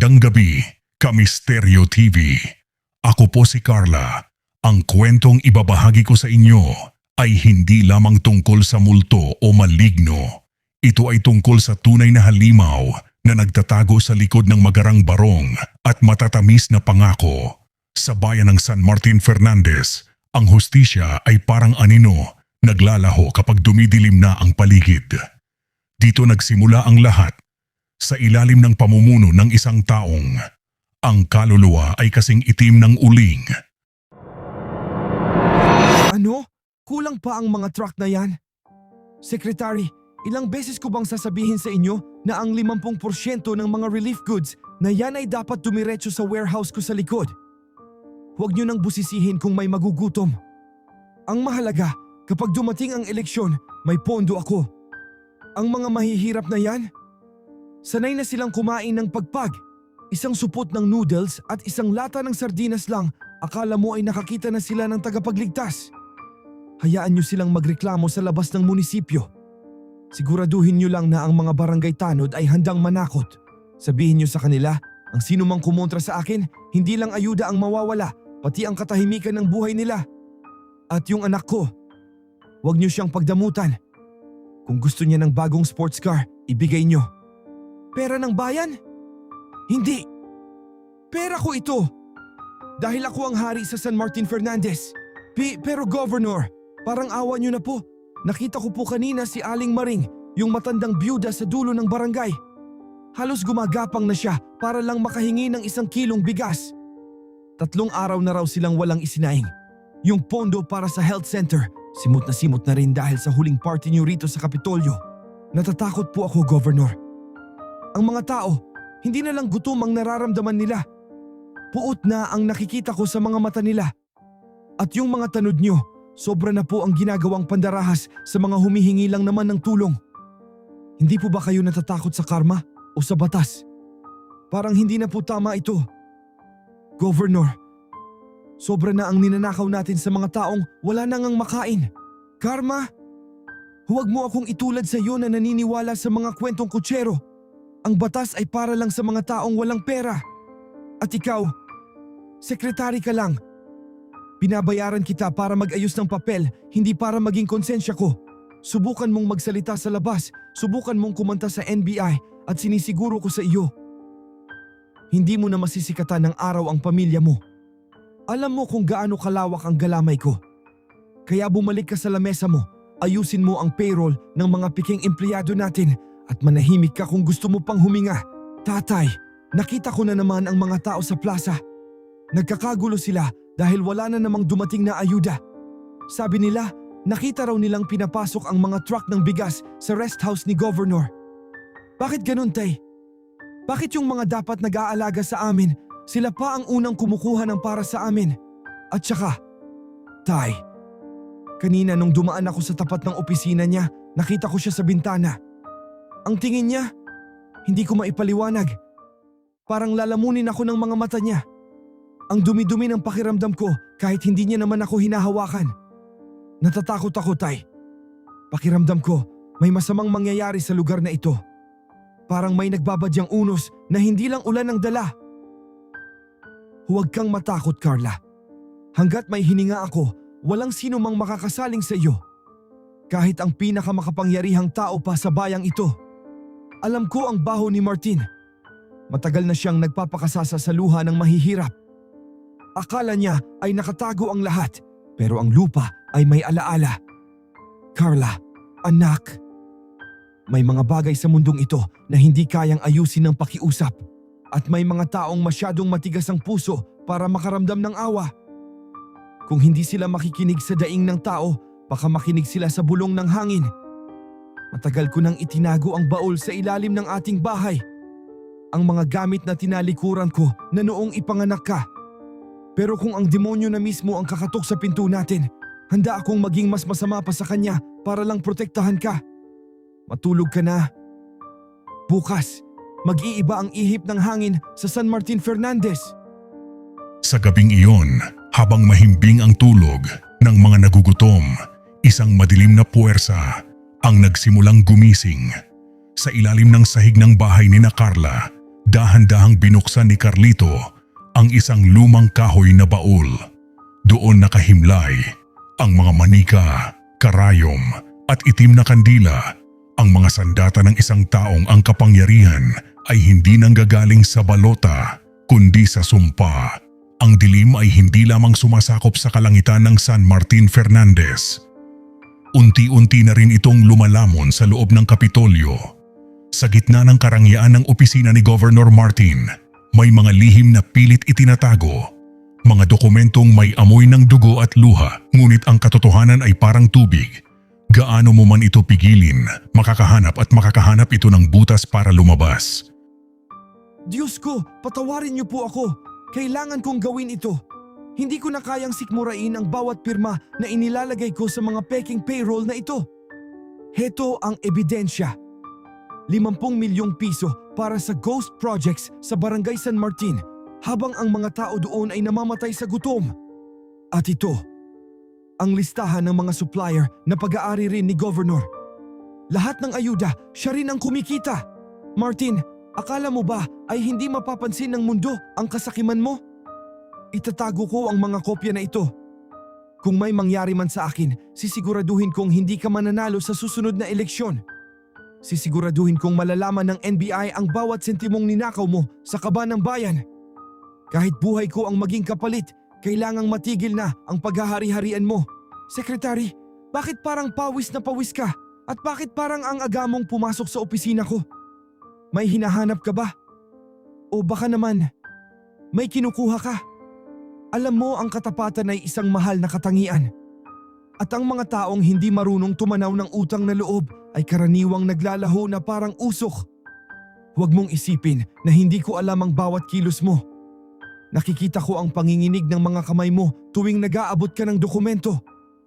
Magandang gabi, Kamisteryo TV. Ako po si Carla. Ang kwentong ibabahagi ko sa inyo ay hindi lamang tungkol sa multo o maligno. Ito ay tungkol sa tunay na halimaw na nagtatago sa likod ng magarang barong at matatamis na pangako. Sa bayan ng San Martin Fernandez, ang hustisya ay parang anino, naglalaho kapag dumidilim na ang paligid. Dito nagsimula ang lahat. Sa ilalim ng pamumuno ng isang taong, ang kaluluwa ay kasing itim ng uling. Ano? Kulang pa ang mga truck na yan? Secretary, ilang beses ko bang sasabihin sa inyo na ang 50% ng mga relief goods na yan ay dapat dumiretso sa warehouse ko sa likod? Huwag nyo nang busisihin kung may magugutom. Ang mahalaga, kapag dumating ang eleksyon, may pondo ako. Ang mga mahihirap na yan, sanay na silang kumain ng pagpag. Isang supot ng noodles at isang lata ng sardinas lang, akala mo ay nakakita na sila ng tagapagligtas. Hayaan nyo silang magreklamo sa labas ng munisipyo. Siguraduhin nyo lang na ang mga barangay tanod ay handang manakot. Sabihin nyo sa kanila, ang sino mang kumontra sa akin, hindi lang ayuda ang mawawala, pati ang katahimikan ng buhay nila. At yung anak ko, huwag nyo siyang pagdamutan. Kung gusto niya ng bagong sports car, ibigay nyo. Pera ng bayan? Hindi. Pera ko ito. Dahil ako ang hari sa San Martin Fernandez. Pero Governor, parang awa niyo na po. Nakita ko po kanina si Aling Maring, yung matandang byuda sa dulo ng barangay. Halos gumagapang na siya para lang makahingi ng 1 kilong bigas. 3 araw na raw silang walang isinaing. Yung pondo para sa health center, simot na rin dahil sa huling party niyo rito sa Kapitolyo. Natatakot po ako, Governor. Ang mga tao, hindi na lang gutom ang nararamdaman nila. Puot na ang nakikita ko sa mga mata nila. At yung mga tanod nyo, sobra na po ang ginagawang pandarahas sa mga humihingi lang naman ng tulong. Hindi po ba kayo natatakot sa karma o sa batas? Parang hindi na po tama ito. Governor, sobra na ang ninanakaw natin sa mga taong wala na ngang makain. Karma? Huwag mo akong itulad sa iyo na naniniwala sa mga kwentong kutsero. Ang batas ay para lang sa mga taong walang pera. At ikaw, sekretary ka lang. Binabayaran kita para mag-ayos ng papel, hindi para maging konsensya ko. Subukan mong magsalita sa labas, subukan mong kumanta sa NBI at sinisiguro ko sa iyo. Hindi mo na masisikatan ng araw ang pamilya mo. Alam mo kung gaano kalawak ang galamay ko. Kaya bumalik ka sa lamesa mo, ayusin mo ang payroll ng mga piking empleyado natin at manahimik ka kung gusto mo pang huminga. Tatay, nakita ko na naman ang mga tao sa plaza. Nagkakagulo sila dahil wala na namang dumating na ayuda. Sabi nila, nakita raw nilang pinapasok ang mga truck ng bigas sa rest house ni Governor. Bakit ganun, Tay? Bakit yung mga dapat nag-aalaga sa amin, sila pa ang unang kumukuha ng para sa amin? At saka, Tay, kanina nung dumaan ako sa tapat ng opisina niya, nakita ko siya sa bintana. Ang tingin niya, hindi ko maipaliwanag. Parang lalamunin ako ng mga mata niya. Ang dumi-dumi ng pakiramdam ko kahit hindi niya naman ako hinahawakan. Natatakot ako, Tay. Pakiramdam ko may masamang mangyayari sa lugar na ito. Parang may nagbabadyang unos na hindi lang ulan ang dala. Huwag kang matakot, Carla. Hanggat may hininga ako, walang sino mang makakasaling sa iyo. Kahit ang pinakamakapangyarihang tao pa sa bayang ito. Alam ko ang baho ni Martin. Matagal na siyang nagpapakasasa sa luha ng mahihirap. Akala niya ay nakatago ang lahat, pero ang lupa ay may alaala. Carla, anak. May mga bagay sa mundong ito na hindi kayang ayusin ng pakiusap. At may mga taong masyadong matigas ang puso para makaramdam ng awa. Kung hindi sila makikinig sa daing ng tao, baka makinig sila sa bulong ng hangin. Matagal ko nang itinago ang baul sa ilalim ng ating bahay. Ang mga gamit na tinalikuran ko na noong ipanganak ka. Pero kung ang demonyo na mismo ang kakatok sa pinto natin, handa akong maging mas masama pa sa kanya para lang protektahan ka. Matulog ka na. Bukas, mag-iiba ang ihip ng hangin sa San Martin Fernandez. Sa gabing iyon, habang mahimbing ang tulog ng mga nagugutom, isang madilim na puwersa ang nagsimulang gumising. Sa ilalim ng sahig ng bahay ni na Carla, Dahan-dahang binuksan ni Carlito ang isang lumang kahoy na baul. Doon nakahimlay ang mga manika, karayom at itim na kandila. Ang mga sandata ng isang taong ang kapangyarihan ay hindi nanggagaling sa balota kundi sa sumpa. Ang dilim ay hindi lamang sumasakop sa kalangitan ng San Martin Fernandez. Unti-unti na rin itong lumalamon sa loob ng Kapitolyo. Sa gitna ng karangyaan ng opisina ni Governor Martin, may mga lihim na pilit itinatago. Mga dokumentong may amoy ng dugo at luha, ngunit ang katotohanan ay parang tubig. Gaano mo man ito pigilin, makakahanap ito ng butas para lumabas. Diyos ko, patawarin niyo po ako. Kailangan kong gawin ito. Hindi ko na kayang sikmurain ang bawat pirma na inilalagay ko sa mga peking payroll na ito. Heto ang ebidensya. 50 milyong piso para sa ghost projects sa Barangay San Martin habang ang mga tao doon ay namamatay sa gutom. At ito, ang listahan ng mga supplier na pag-aari rin ni Governor. Lahat ng ayuda, siya rin ang kumikita. Martin, akala mo ba ay hindi mapapansin ng mundo ang kasakiman mo? Itatago ko ang mga kopya na ito. Kung may mangyari man sa akin, sisiguraduhin kong hindi ka mananalo sa susunod na eleksyon. Sisiguraduhin kong malalaman ng NBI ang bawat sentimong ninakaw mo sa kaba ng bayan. Kahit buhay ko ang maging kapalit, kailangang matigil na ang paghahari-harian mo. Secretary, bakit parang pawis na pawis ka? At bakit parang ang aga mong pumasok sa opisina ko? May hinahanap ka ba? O baka naman, may kinukuha ka? Alam mo ang katapatan ay isang mahal na katangian. At ang mga taong hindi marunong tumanaw ng utang na loob ay karaniwang naglalaho na parang usok. Huwag mong isipin na hindi ko alam ang bawat kilos mo. Nakikita ko ang panginginig ng mga kamay mo tuwing nag-aabot ka ng dokumento.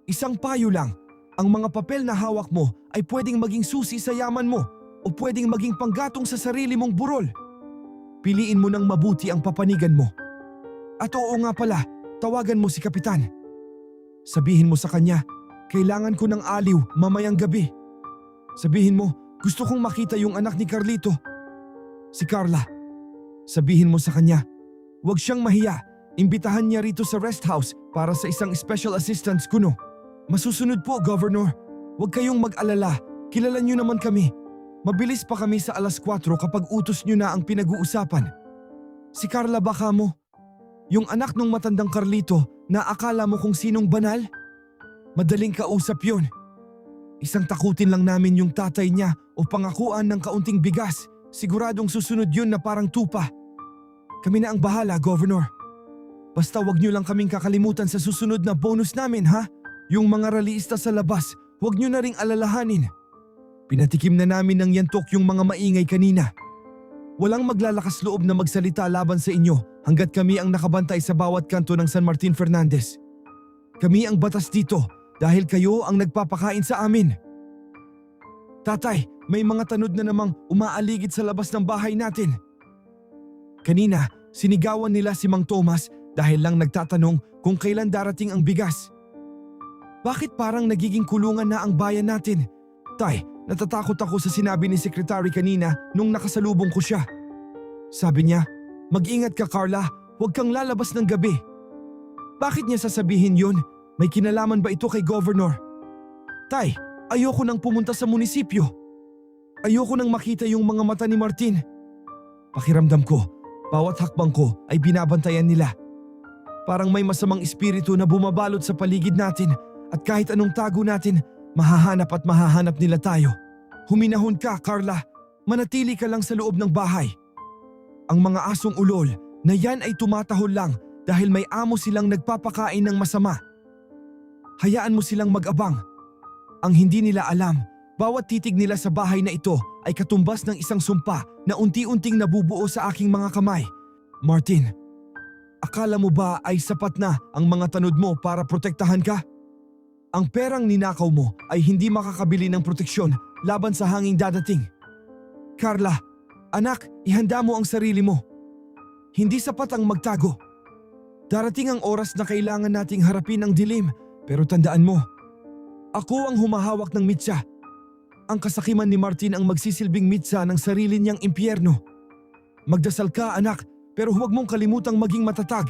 Isang payo lang, ang mga papel na hawak mo ay pwedeng maging susi sa yaman mo o pwedeng maging panggatong sa sarili mong burol. Piliin mo ng mabuti ang papanigan mo. At oo nga pala, tawagan mo si Kapitan. Sabihin mo sa kanya, kailangan ko ng aliw mamayang gabi. Sabihin mo, gusto kong makita yung anak ni Carlito. Si Carla. Sabihin mo sa kanya, huwag siyang mahiya. Imbitahan niya rito sa rest house para sa isang special assistance kuno. Masusunod po, Governor. Huwag kayong mag-alala. Kilala niyo naman kami. Mabilis pa kami sa 4:00 kapag utos niyo na ang pinag-uusapan. Si Carla baka mo? Yung anak ng matandang Carlito na akala mo kung sinong banal? Madaling kausap yun. Isang takutin lang namin yung tatay niya o pangakuan ng kaunting bigas. Siguradong susunod yun na parang tupa. Kami na ang bahala, Governor. Basta wag niyo lang kaming kakalimutan sa susunod na bonus namin, ha? Yung mga raliista sa labas, wag niyo na ring alalahanin. Pinatikim na namin ng yantok yung mga maingay kanina. Walang maglalakas loob na magsalita laban sa inyo hanggat kami ang nakabantay sa bawat kanto ng San Martin Fernandez. Kami ang batas dito dahil kayo ang nagpapakain sa amin. Tatay, may mga tanod na namang umaaligid sa labas ng bahay natin. Kanina, sinigawan nila si Mang Tomas dahil lang nagtatanong kung kailan darating ang bigas. Bakit parang nagiging kulungan na ang bayan natin? Tay, natatakot ako sa sinabi ni Secretary kanina nung nakasalubong ko siya. Sabi niya, mag-ingat ka Carla, huwag kang lalabas ng gabi. Bakit niya sasabihin yun? May kinalaman ba ito kay Governor? Tay, ayoko nang pumunta sa munisipyo. Ayoko nang makita yung mga mata ni Martin. Pakiramdam ko, bawat hakbang ko ay binabantayan nila. Parang may masamang espiritu na bumabalot sa paligid natin at kahit anong tago natin, mahahanap nila tayo. Huminahon ka, Carla. Manatili ka lang sa loob ng bahay. Ang mga asong ulol na yan ay tumatahol lang dahil may amo silang nagpapakain ng masama. Hayaan mo silang mag-abang. Ang hindi nila alam, bawat titig nila sa bahay na ito ay katumbas ng isang sumpa na unti-unting nabubuo sa aking mga kamay. Martin, akala mo ba ay sapat na ang mga tanod mo para protektahan ka? Ang perang ninakaw mo ay hindi makakabili ng proteksyon laban sa hanging dadating. Carla, anak, ihanda mo ang sarili mo. Hindi sapat ang magtago. Darating ang oras na kailangan nating harapin ang dilim, pero tandaan mo, ako ang humahawak ng mitsa. Ang kasakiman ni Martin ang magsisilbing mitsa ng sarili niyang impyerno. Magdasal ka anak, pero huwag mong kalimutang maging matatag.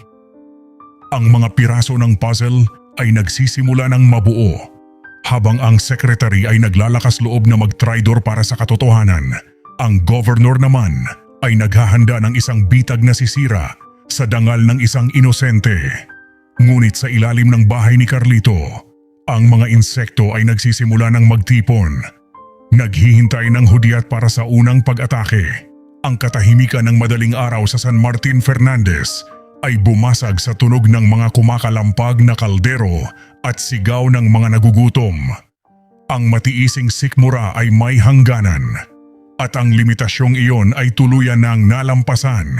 Ang mga piraso ng puzzle ay nagsisimula ng mabuo habang ang secretary ay naglalakas loob na magtraidor para sa katotohanan. Ang governor naman ay naghahanda ng isang bitag na sisira sa dangal ng isang inosente. Ngunit sa ilalim ng bahay ni Carlito, ang mga insekto ay nagsisimula ng magtipon. Naghihintay ng hudyat para sa unang pag-atake. Ang katahimikan ng madaling araw sa San Martin Fernandez ay bumasag sa tunog ng mga kumakalampag na kaldero at sigaw ng mga nagugutom. Ang matiising sikmura ay may hangganan at ang limitasyong iyon ay tuluyan ng nalampasan.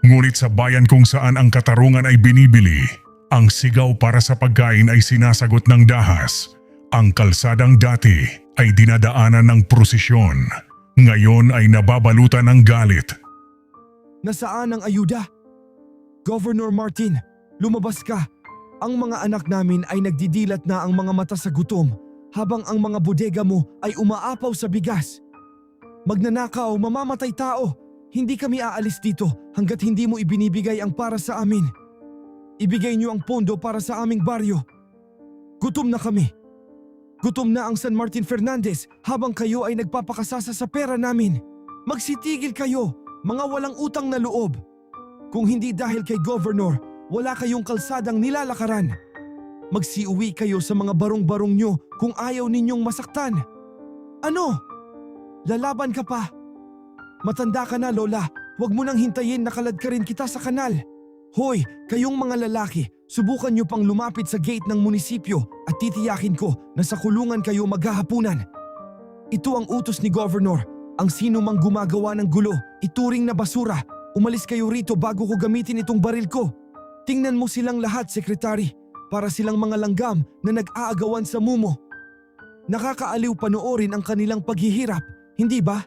Ngunit sa bayan kung saan ang katarungan ay binibili, ang sigaw para sa pagkain ay sinasagot ng dahas. Ang kalsadang dati ay dinadaanan ng prosesyon. Ngayon ay nababalutan ng galit. Nasaan ang ayuda? Governor Martin, lumabas ka. Ang mga anak namin ay nagdidilat na ang mga mata sa gutom habang ang mga bodega mo ay umaapaw sa bigas. Magnanakaw, mamamatay tao. Hindi kami aalis dito hanggat hindi mo ibinibigay ang para sa amin. Ibigay niyo ang pondo para sa aming baryo. Gutom na kami. Gutom na ang San Martin Fernandez habang kayo ay nagpapakasasa sa pera namin. Magsitigil kayo, mga walang utang na loob. Kung hindi dahil kay Governor, wala kayong kalsadang nilalakaran. Magsiuwi kayo sa mga barong-barong nyo kung ayaw ninyong masaktan. Ano? Lalaban ka pa? Matanda ka na, Lola. Huwag mo nang hintayin na kaladkarin kita sa kanal. Hoy, kayong mga lalaki, subukan nyo pang lumapit sa gate ng munisipyo at titiyakin ko na sa kulungan kayo maghahapunan. Ito ang utos ni Governor. Ang sino mang gumagawa ng gulo, ituring na basura. Umalis kayo rito bago ko gamitin itong baril ko. Tingnan mo silang lahat, Secretary. Para silang mga langgam na nag-aagawan sa mumo. Nakakaaliw panoorin ang kanilang paghihirap, hindi ba?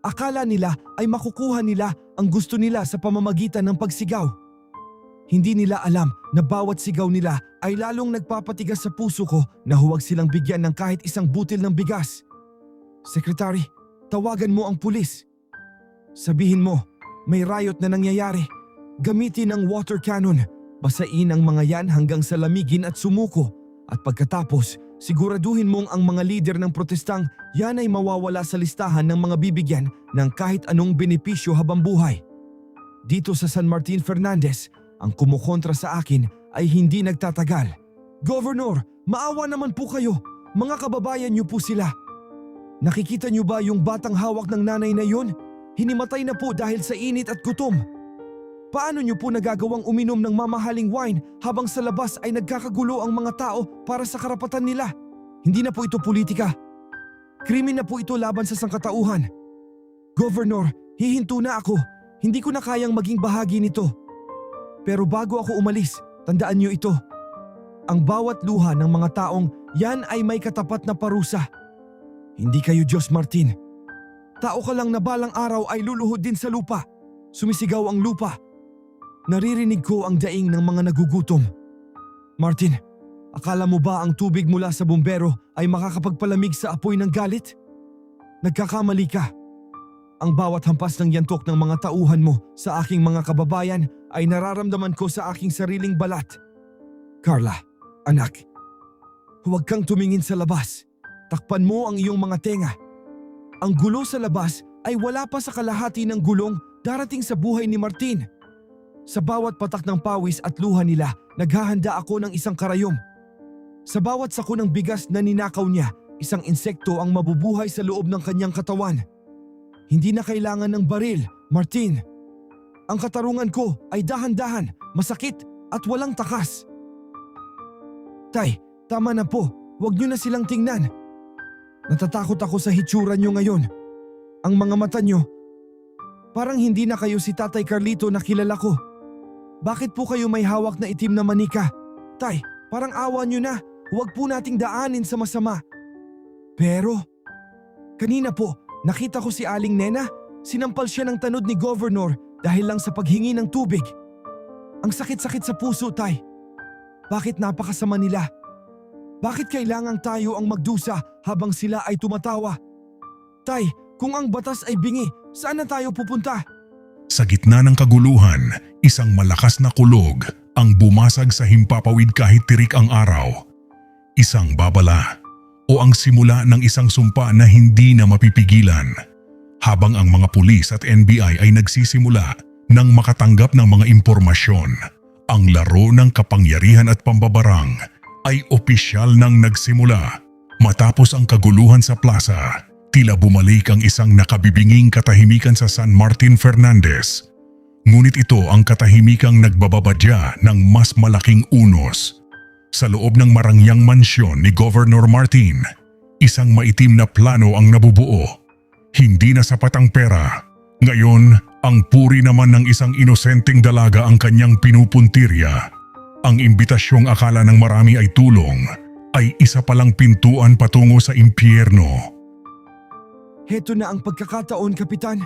Akala nila ay makukuha nila ang gusto nila sa pamamagitan ng pagsigaw. Hindi nila alam na bawat sigaw nila ay lalong nagpapatigas sa puso ko na huwag silang bigyan ng kahit isang butil ng bigas. Secretary, tawagan mo ang pulis. Sabihin mo, may riot na nangyayari. Gamitin ang water cannon. Basain ang mga yan hanggang sa lamigin at sumuko. At pagkatapos, siguraduhin mong ang mga lider ng protestang yan ay mawawala sa listahan ng mga bibigyan ng kahit anong benepisyo habang buhay. Dito sa San Martin Fernandez, ang kumukontra sa akin ay hindi nagtatagal. Governor, maawa naman po kayo. Mga kababayan niyo po sila. Nakikita niyo ba yung batang hawak ng nanay na yun? Hinimatay na po dahil sa init at gutom. Paano niyo po nagagawang uminom ng mamahaling wine habang sa labas ay nagkakagulo ang mga tao para sa karapatan nila? Hindi na po ito politika. Krimen na po ito laban sa sangkatauhan. Governor, hihinto na ako. Hindi ko na kayang maging bahagi nito. Pero bago ako umalis, tandaan niyo ito. Ang bawat luha ng mga taong yan ay may katapat na parusa. Hindi kayo Diyos, Martin. Tao ka lang na balang araw ay luluhod din sa lupa. Sumisigaw ang lupa. Naririnig ko ang daing ng mga nagugutom. Martin, akala mo ba ang tubig mula sa bumbero ay makakapagpalamig sa apoy ng galit? Nagkakamali ka. Ang bawat hampas ng yantok ng mga tauhan mo sa aking mga kababayan ay nararamdaman ko sa aking sariling balat. Carla, anak, huwag kang tumingin sa labas. Takpan mo ang iyong mga tenga. Ang gulo sa labas ay wala pa sa kalahati ng gulong darating sa buhay ni Martin. Sa bawat patak ng pawis at luha nila, naghahanda ako ng isang karayom. Sa bawat sako ng bigas na ninakaw niya, isang insekto ang mabubuhay sa loob ng kanyang katawan. Hindi na kailangan ng baril, Martin. Ang katarungan ko ay dahan-dahan, masakit at walang takas. Tay, tama na po. Huwag niyo na silang tingnan. Natatakot ako sa hitsura niyo ngayon. Ang mga mata niyo, parang hindi na kayo si Tatay Carlito na kilala ko. Bakit po kayo may hawak na itim na manika? Tay, parang awa niyo na. Huwag po nating daanin sa masama. Pero, kanina po, nakita ko si Aling Nena. Sinampal siya ng tanod ni Governor dahil lang sa paghingi ng tubig. Ang sakit-sakit sa puso, Tay. Bakit napakasama nila? Bakit kailangang tayo ang magdusa habang sila ay tumatawa? Tay, kung ang batas ay bingi, saan na tayo pupunta? Sa gitna ng kaguluhan, isang malakas na kulog ang bumasag sa himpapawid kahit tirik ang araw. Isang babala o ang simula ng isang sumpa na hindi na mapipigilan. Habang ang mga pulis at NBI ay nagsisimula ng makatanggap ng mga impormasyon, ang laro ng kapangyarihan at pambabarang ay opisyal nang nagsimula. Matapos ang kaguluhan sa plaza, tila bumalik ang isang nakabibinging katahimikan sa San Martin Fernandez. Ngunit ito ang katahimikang nagbababadya ng mas malaking unos. Sa loob ng marangyang mansyon ni Governor Martin, isang maitim na plano ang nabubuo. Hindi na sapat ang pera. Ngayon, ang puri naman ng isang inosenteng dalaga ang kanyang pinupuntirya. Ang imbitasyong akala ng marami ay tulong, ay isa palang pintuan patungo sa impyerno. Heto na ang pagkakataon, Kapitan.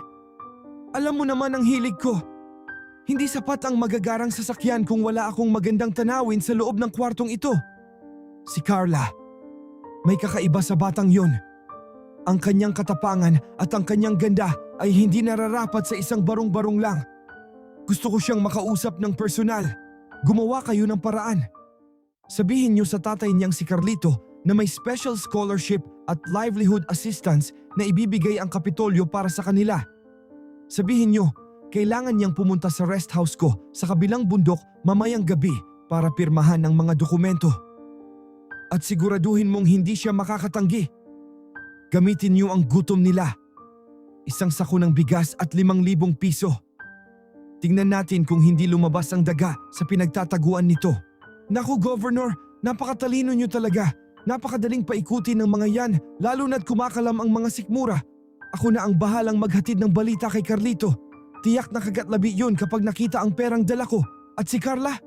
Alam mo naman ang hilig ko. Hindi sapat ang magagarang sasakyan kung wala akong magandang tanawin sa loob ng kwartong ito. Si Carla. May kakaiba sa batang yun. Ang kanyang katapangan at ang kanyang ganda ay hindi nararapat sa isang barong-barong lang. Gusto ko siyang makausap ng personal. Gumawa kayo ng paraan. Sabihin niyo sa tatay niyang si Carlito na may special scholarship at livelihood assistance na ibibigay ang Kapitolyo para sa kanila. Sabihin niyo, kailangan niyang pumunta sa rest house ko sa kabilang bundok mamayang gabi para pirmahan ng mga dokumento. At siguraduhin mong hindi siya makakatanggi. Gamitin niyo ang gutom nila. Isang sako ng bigas at 5,000 piso. Tingnan natin kung hindi lumabas ang daga sa pinagtataguan nito. Naku, Governor, napakatalino niyo talaga. Napakadaling paikutin ng mga yan, lalo na't kumakalam ang mga sikmura. Ako na ang bahalang maghatid ng balita kay Carlito. Tiyak na kagatlabi yun kapag nakita ang perang dala ko. At si Carla,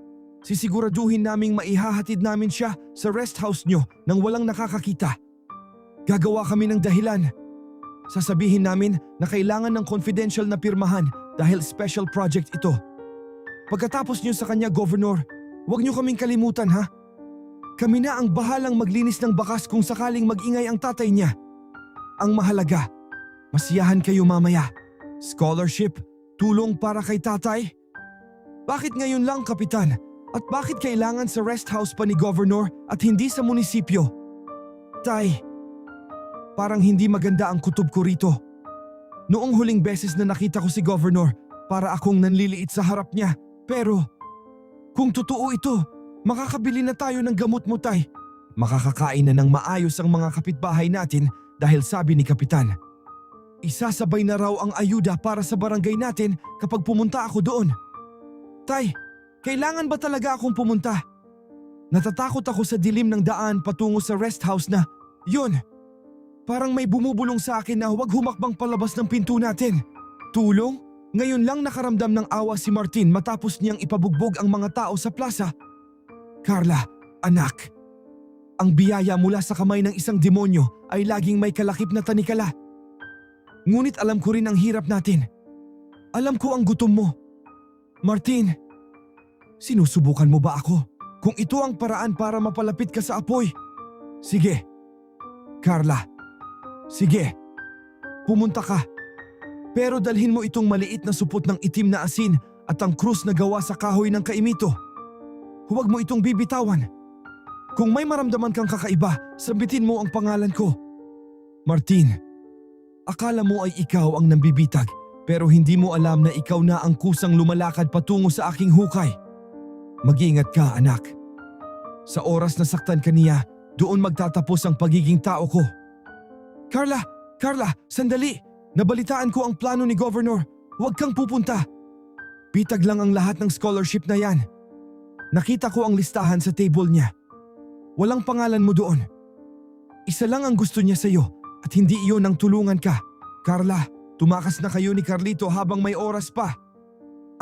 sisiguraduhin naming maihahatid namin siya sa rest house niyo nang walang nakakakita. Gagawa kami ng dahilan. Sasabihin namin na kailangan ng confidential na pirmahan dahil special project ito. Pagkatapos niyo sa kanya, Governor, huwag niyo kaming kalimutan, ha? Kami na ang bahalang maglinis ng bakas kung sakaling mag-ingay ang tatay niya. Ang mahalaga, masiyahan kayo mamaya. Scholarship, tulong para kay tatay. Bakit ngayon lang, Kapitan? At bakit kailangan sa rest house pa ni Governor at hindi sa munisipyo? Tay, parang hindi maganda ang kutob ko rito. Noong huling beses na nakita ko si Governor, para akong nanliliit sa harap niya. Pero, kung totoo ito, makakabili na tayo ng gamot mo, Tay. Makakakain na ng maayos ang mga kapitbahay natin dahil sabi ni Kapitan, isasabay na raw ang ayuda para sa barangay natin kapag pumunta ako doon. Tay, kailangan ba talaga akong pumunta? Natatakot ako sa dilim ng daan patungo sa rest house na, yun, parang may bumubulong sa akin na huwag humakbang palabas ng pinto natin. Tulong? Ngayon lang nakaramdam ng awa si Martin matapos niyang ipabugbog ang mga tao sa plaza. Carla, anak. Ang biyaya mula sa kamay ng isang demonyo ay laging may kalakip na tanikala. Ngunit alam ko rin ang hirap natin. Alam ko ang gutom mo. Martin, sinusubukan mo ba ako? Kung ito ang paraan para mapalapit ka sa apoy. Sige. Carla. Sige, pumunta ka. Pero dalhin mo itong maliit na supot ng itim na asin at ang krus na gawa sa kahoy ng kaimito. Huwag mo itong bibitawan. Kung may maramdaman kang kakaiba, sambitin mo ang pangalan ko. Martin, akala mo ay ikaw ang nambibitag pero hindi mo alam na ikaw na ang kusang lumalakad patungo sa aking hukay. Mag-iingat ka, anak. Sa oras na saktan ka niya, doon magtatapos ang pagiging tao ko. Carla, sandali! Nabalitaan ko ang plano ni Governor. Huwag kang pupunta. Bitag lang ang lahat ng scholarship na yan. Nakita ko ang listahan sa table niya. Walang pangalan mo doon. Isa lang ang gusto niya sa'yo at hindi iyon ang tulungan ka. Carla, tumakas na kayo ni Carlito habang may oras pa.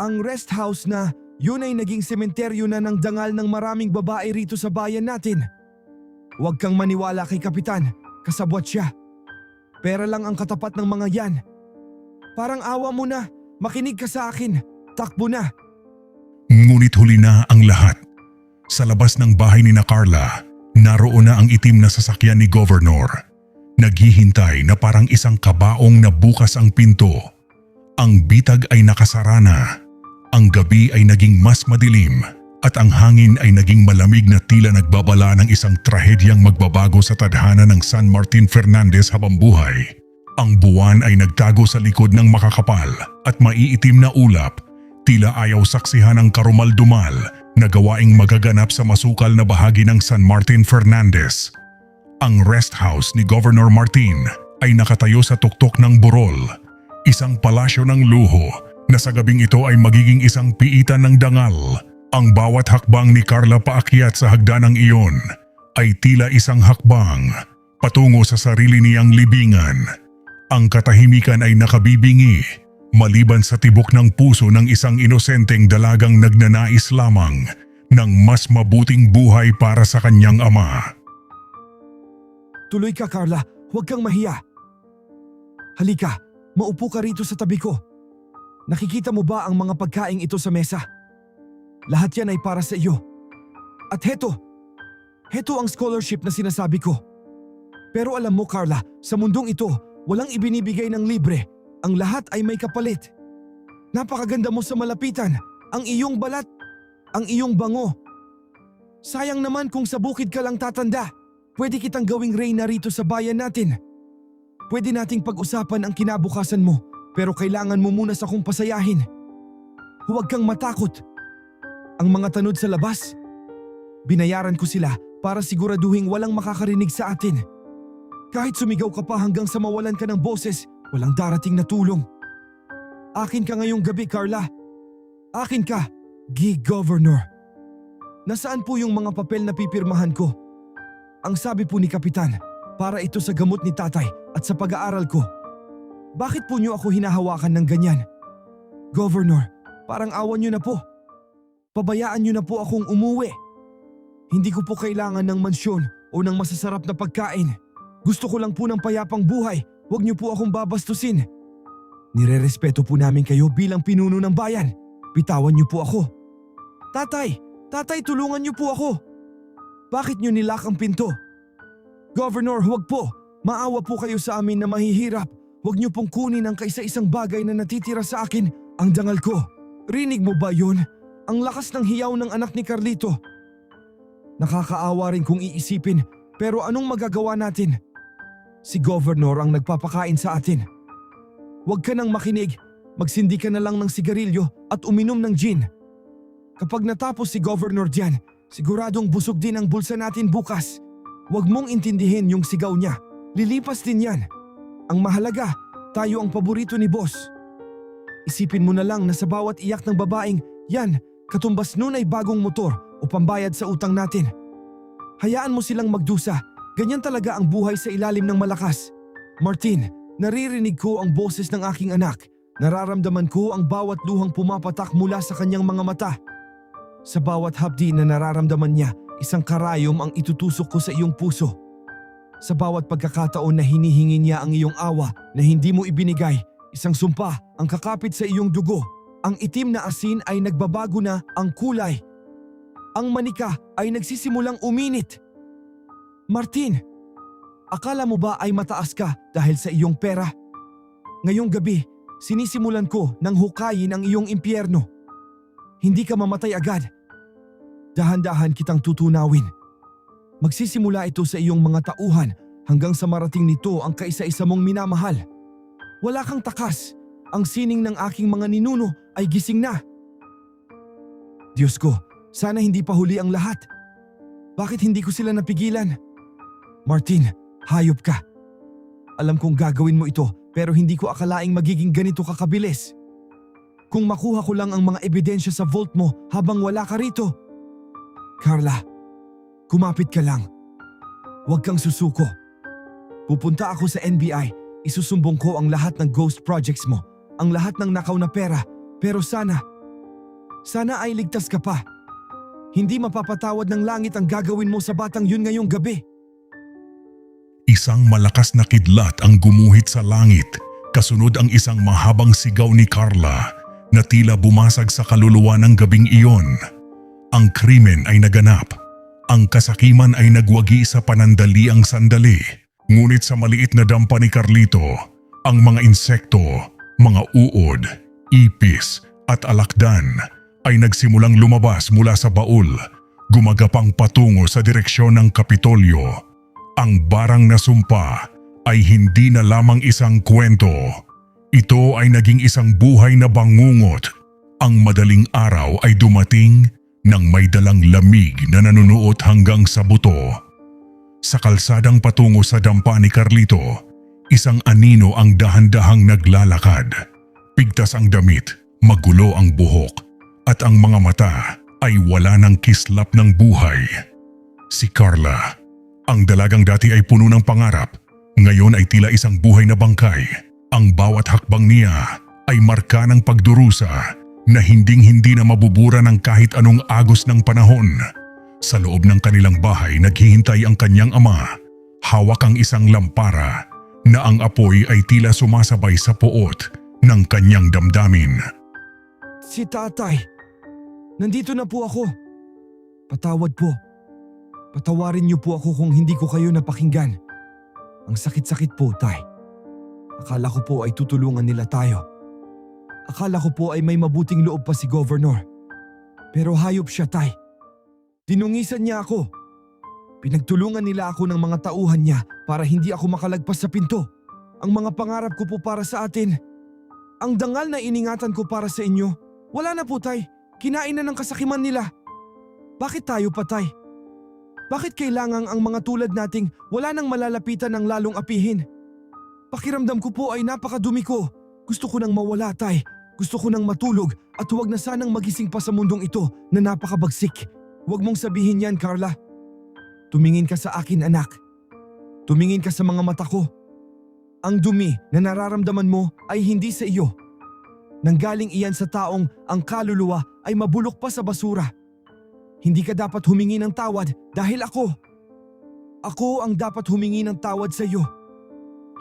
Ang rest house na yun ay naging sementeryo na ng dangal ng maraming babae rito sa bayan natin. Huwag kang maniwala kay Kapitan, kasabwat siya. Pera lang ang katapat ng mga yan. Parang awa mo na, makinig ka sa akin, takbo na. Ngunit huli na ang lahat. Sa labas ng bahay ni na Carla, naroon na ang itim na sasakyan ni Governor. Naghihintay na parang isang kabaong na bukas ang pinto. Ang bitag ay nakasara na. Ang gabi ay naging mas madilim at ang hangin ay naging malamig na tila nagbabala ng isang trahedyang magbabago sa tadhana ng San Martin Fernandez habang buhay. Ang buwan ay nagtago sa likod ng makakapal at maiitim na ulap, tila ayaw saksihan ang karumal-dumal na gawaing magaganap sa masukal na bahagi ng San Martin Fernandez. Ang rest house ni Governor Martin ay nakatayo sa tuktok ng burol, isang palasyo ng luho na sa gabing ito ay magiging isang piitan ng dangal. Ang bawat hakbang ni Carla paakyat sa hagdanang iyon ay tila isang hakbang patungo sa sarili niyang libingan. Ang katahimikan ay nakabibingi maliban sa tibok ng puso ng isang inosenteng dalagang nagnanais lamang ng mas mabuting buhay para sa kanyang ama. Tuloy ka, Carla. Huwag kang mahiya. Halika, maupo ka rito sa tabi ko. Nakikita mo ba ang mga pagkaing ito sa mesa? Lahat yan ay para sa iyo. At heto ang scholarship na sinasabi ko. Pero alam mo, Carla, sa mundong ito, walang ibinibigay ng libre. Ang lahat ay may kapalit. Napakaganda mo sa malapitan. Ang iyong balat, ang iyong bango. Sayang naman kung sa bukid ka lang tatanda. Pwede kitang gawing reyna rito sa bayan natin. Pwede nating pag-usapan ang kinabukasan mo, pero kailangan mo muna sa kong pasayahin. Huwag kang matakot. Ang mga tanod sa labas, binayaran ko sila para siguraduhin walang makakarinig sa atin. Kahit sumigaw ka pa hanggang sa mawalan ka ng boses, walang darating na tulong. Akin ka ngayong gabi, Carla. Akin ka, Governor. Nasaan po yung mga papel na pipirmahan ko? Ang sabi po ni Kapitan, para ito sa gamot ni tatay at sa pag-aaral ko. Bakit po niyo ako hinahawakan ng ganyan? Governor, parang awan niyo na po. Pabayaan niyo na po akong umuwi. Hindi ko po kailangan ng mansyon o ng masasarap na pagkain. Gusto ko lang po ng payapang buhay. Huwag niyo po akong babastusin. Nirerespeto po namin kayo bilang pinuno ng bayan. Bitawan niyo po ako. Tatay, tulungan niyo po ako. Bakit niyo nilak ang pinto? Governor, huwag po. Maawa po kayo sa amin na mahihirap. Huwag niyo pong kunin ang kaisa-isang bagay na natitira sa akin, ang dangal ko. Rinig mo ba yun? Ang lakas ng hiyaw ng anak ni Carlito. Nakakaawa rin kung iisipin, pero anong magagawa natin? Si Governor ang nagpapakain sa atin. Huwag ka nang makinig, magsindi ka na lang ng sigarilyo at uminom ng gin. Kapag natapos si Governor diyan, siguradong busog din ang bulsa natin bukas. Huwag mong intindihin yung sigaw niya, lilipas din yan. Ang mahalaga, tayo ang paborito ni boss. Isipin mo na lang na sa bawat iyak ng babaeng, yan, katumbas nun ay bagong motor o pambayad sa utang natin. Hayaan mo silang magdusa, ganyan talaga ang buhay sa ilalim ng malakas. Martin, naririnig ko ang boses ng aking anak. Nararamdaman ko ang bawat luhang pumapatak mula sa kanyang mga mata. Sa bawat hapdi na nararamdaman niya, isang karayom ang itutusok ko sa iyong puso. Sa bawat pagkakataon na hinihingi niya ang iyong awa na hindi mo ibinigay, isang sumpa ang kakapit sa iyong dugo. Ang itim na asin ay nagbabago na ang kulay. Ang manika ay nagsisimulang uminit. Martin, akala mo ba ay mataas ka dahil sa iyong pera? Ngayong gabi, sinisimulan ko nang hukayin ang iyong impyerno. Hindi ka mamatay agad. Dahan-dahan kitang tutunawin. Magsisimula ito sa iyong mga tauhan hanggang sa marating nito ang kaisa-isa mong minamahal. Wala kang takas. Ang sining ng aking mga ninuno ay gising na. Diyos ko, sana hindi pa huli ang lahat. Bakit hindi ko sila napigilan? Martin, hayop ka. Alam kong gagawin mo ito pero hindi ko akalaing magiging ganito kakabilis. Kung makuha ko lang ang mga ebidensya sa vault mo habang wala ka rito. Carla, kumapit ka lang. Huwag kang susuko. Pupunta ako sa NBI. Isusumbong ko ang lahat ng ghost projects mo. Ang lahat ng nakaw na pera. Pero sana ay ligtas ka pa. Hindi mapapatawad ng langit ang gagawin mo sa batang yun ngayong gabi. Isang malakas na kidlat ang gumuhit sa langit. Kasunod ang isang mahabang sigaw ni Carla na tila bumasag sa kaluluwa ng gabing iyon. Ang krimen ay naganap. Ang kasakiman ay nagwagi sa panandaliang sandali. Ngunit sa maliit na dampa ni Carlito, ang mga insekto, Mga uod, ipis at alakdan ay nagsimulang lumabas mula sa baul, gumagapang patungo sa direksyon ng Kapitolyo. Ang barang na sumpa ay hindi na lamang isang kwento. Ito ay naging isang buhay na bangungot. Ang madaling araw ay dumating nang may dalang lamig na nanunuot hanggang sa buto. Sa kalsadang patungo sa dampa ni Carlito, isang anino ang dahan-dahang naglalakad. Pigtas ang damit, magulo ang buhok, at ang mga mata ay wala ng kislap ng buhay. Si Carla, ang dalagang dati ay puno ng pangarap, ngayon ay tila isang buhay na bangkay. Ang bawat hakbang niya ay marka ng pagdurusa na hinding-hindi na mabubura ng kahit anong agos ng panahon. Sa loob ng kanilang bahay naghihintay ang kanyang ama. Hawak ang isang lampara na ang apoy ay tila sumasabay sa puot ng kanyang damdamin. Si tatay, nandito na po ako. Patawad po. Patawarin niyo po ako kung hindi ko kayo napakinggan. Ang sakit-sakit po, tay. Akala ko po ay tutulungan nila tayo. Akala ko po ay may mabuting loob pa si Governor. Pero hayop siya, tay. Dinungisan niya ako. Pinagtulungan nila ako ng mga tauhan niya para hindi ako makalagpas sa pinto. Ang mga pangarap ko po para sa atin. Ang dangal na iningatan ko para sa inyo, wala na po, tay. Kinain na ng kasakiman nila. Bakit tayo pa, tay? Bakit kailangang ang mga tulad nating wala nang malalapitan ng lalong apihin? Pakiramdam ko po ay napakadumi ko. Gusto ko nang mawala, tay. Gusto ko nang matulog at huwag na sanang magising pa sa mundong ito na napakabagsik. Huwag mong sabihin yan, Carla. Tumingin ka sa akin, anak. Tumingin ka sa mga mata ko. Ang dumi na nararamdaman mo ay hindi sa iyo. Nanggaling iyan sa taong ang kaluluwa ay mabulok pa sa basura. Hindi ka dapat humingi ng tawad dahil ako. Ako ang dapat humingi ng tawad sa iyo.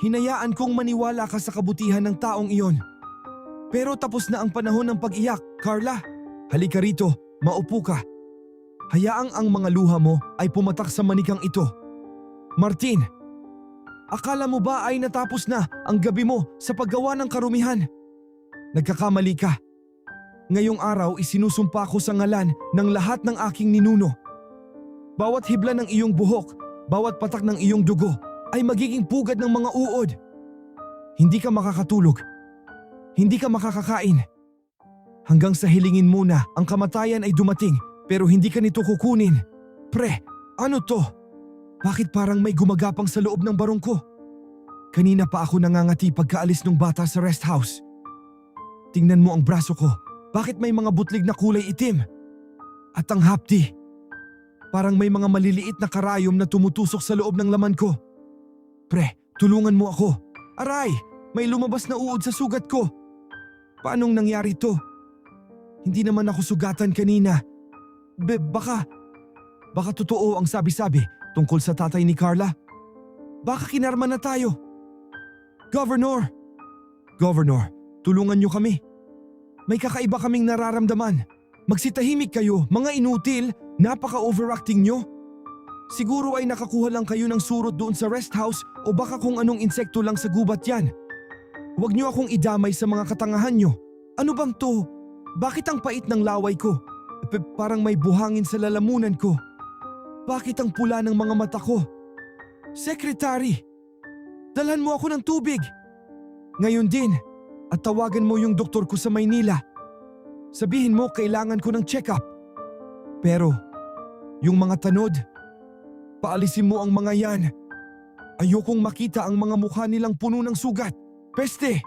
Hinayaan kong maniwala ka sa kabutihan ng taong iyon. Pero tapos na ang panahon ng pag-iyak, Carla. Halika rito, maupo ka. Hayaang ang mga luha mo ay pumatak sa manikang ito. Martin, akala mo ba ay natapos na ang gabi mo sa paggawa ng karumihan? Nagkakamali ka. Ngayong araw isinusumpa ko sa ngalan ng lahat ng aking ninuno. Bawat hibla ng iyong buhok, bawat patak ng iyong dugo ay magiging pugad ng mga uod. Hindi ka makakatulog. Hindi ka makakakain. Hanggang sa hilingin mo na ang kamatayan ay dumating pero hindi ka nito kukunin. Pre, ano to? Bakit parang may gumagapang sa loob ng barong ko? Kanina pa ako nangangati pagkaalis ng bata sa rest house. Tingnan mo ang braso ko. Bakit may mga butlig na kulay itim? At ang hapdi. Parang may mga maliliit na karayom na tumutusok sa loob ng laman ko. Pre, tulungan mo ako. Aray, may lumabas na uod sa sugat ko. Paanong nangyari to? Hindi naman ako sugatan kanina. Baka totoo ang sabi-sabi tungkol sa tatay ni Carla. Baka kinarma na tayo. Governor, tulungan niyo kami. May kakaiba kaming nararamdaman. Magsitahimik kayo, mga inutil, napaka-overacting nyo. Siguro ay nakakuha lang kayo ng surot doon sa rest house o baka kung anong insekto lang sa gubat yan. Huwag niyo akong idamay sa mga katangahan nyo. Ano bang to? Bakit ang pait ng laway ko? Parang may buhangin sa lalamunan ko. Bakit ang pula ng mga mata ko? Secretary, dalhan mo ako ng tubig. Ngayon din, at tawagan mo yung doktor ko sa Maynila. Sabihin mo kailangan ko ng check-up. Pero, yung mga tanod, paalisin mo ang mga yan. Ayokong makita ang mga mukha nilang puno ng sugat. Peste!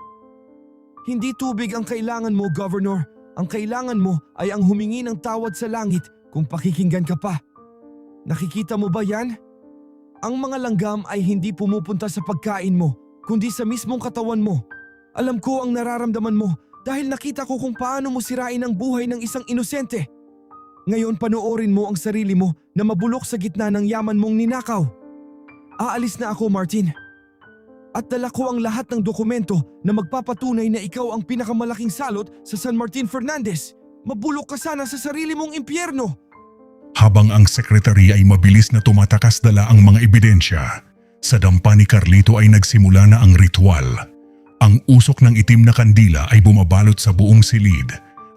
Hindi tubig ang kailangan mo, Governor. Ang kailangan mo ay ang humingi ng tawad sa langit kung pakikinggan ka pa. Nakikita mo ba yan? Ang mga langgam ay hindi pumupunta sa pagkain mo, kundi sa mismong katawan mo. Alam ko ang nararamdaman mo dahil nakita ko kung paano mo sirain ang buhay ng isang inosente. Ngayon panoorin mo ang sarili mo na mabulok sa gitna ng yaman mong ninakaw. Aalis na ako, Martin. At dala ko ang lahat ng dokumento na magpapatunay na ikaw ang pinakamalaking salot sa San Martin Fernandez. Mabulok ka sana sa sarili mong impyerno. Habang ang sekretary ay mabilis na tumatakas dala ang mga ebidensya, sa dampa ni Carlito ay nagsimula na ang ritual. Ang usok ng itim na kandila ay bumabalot sa buong silid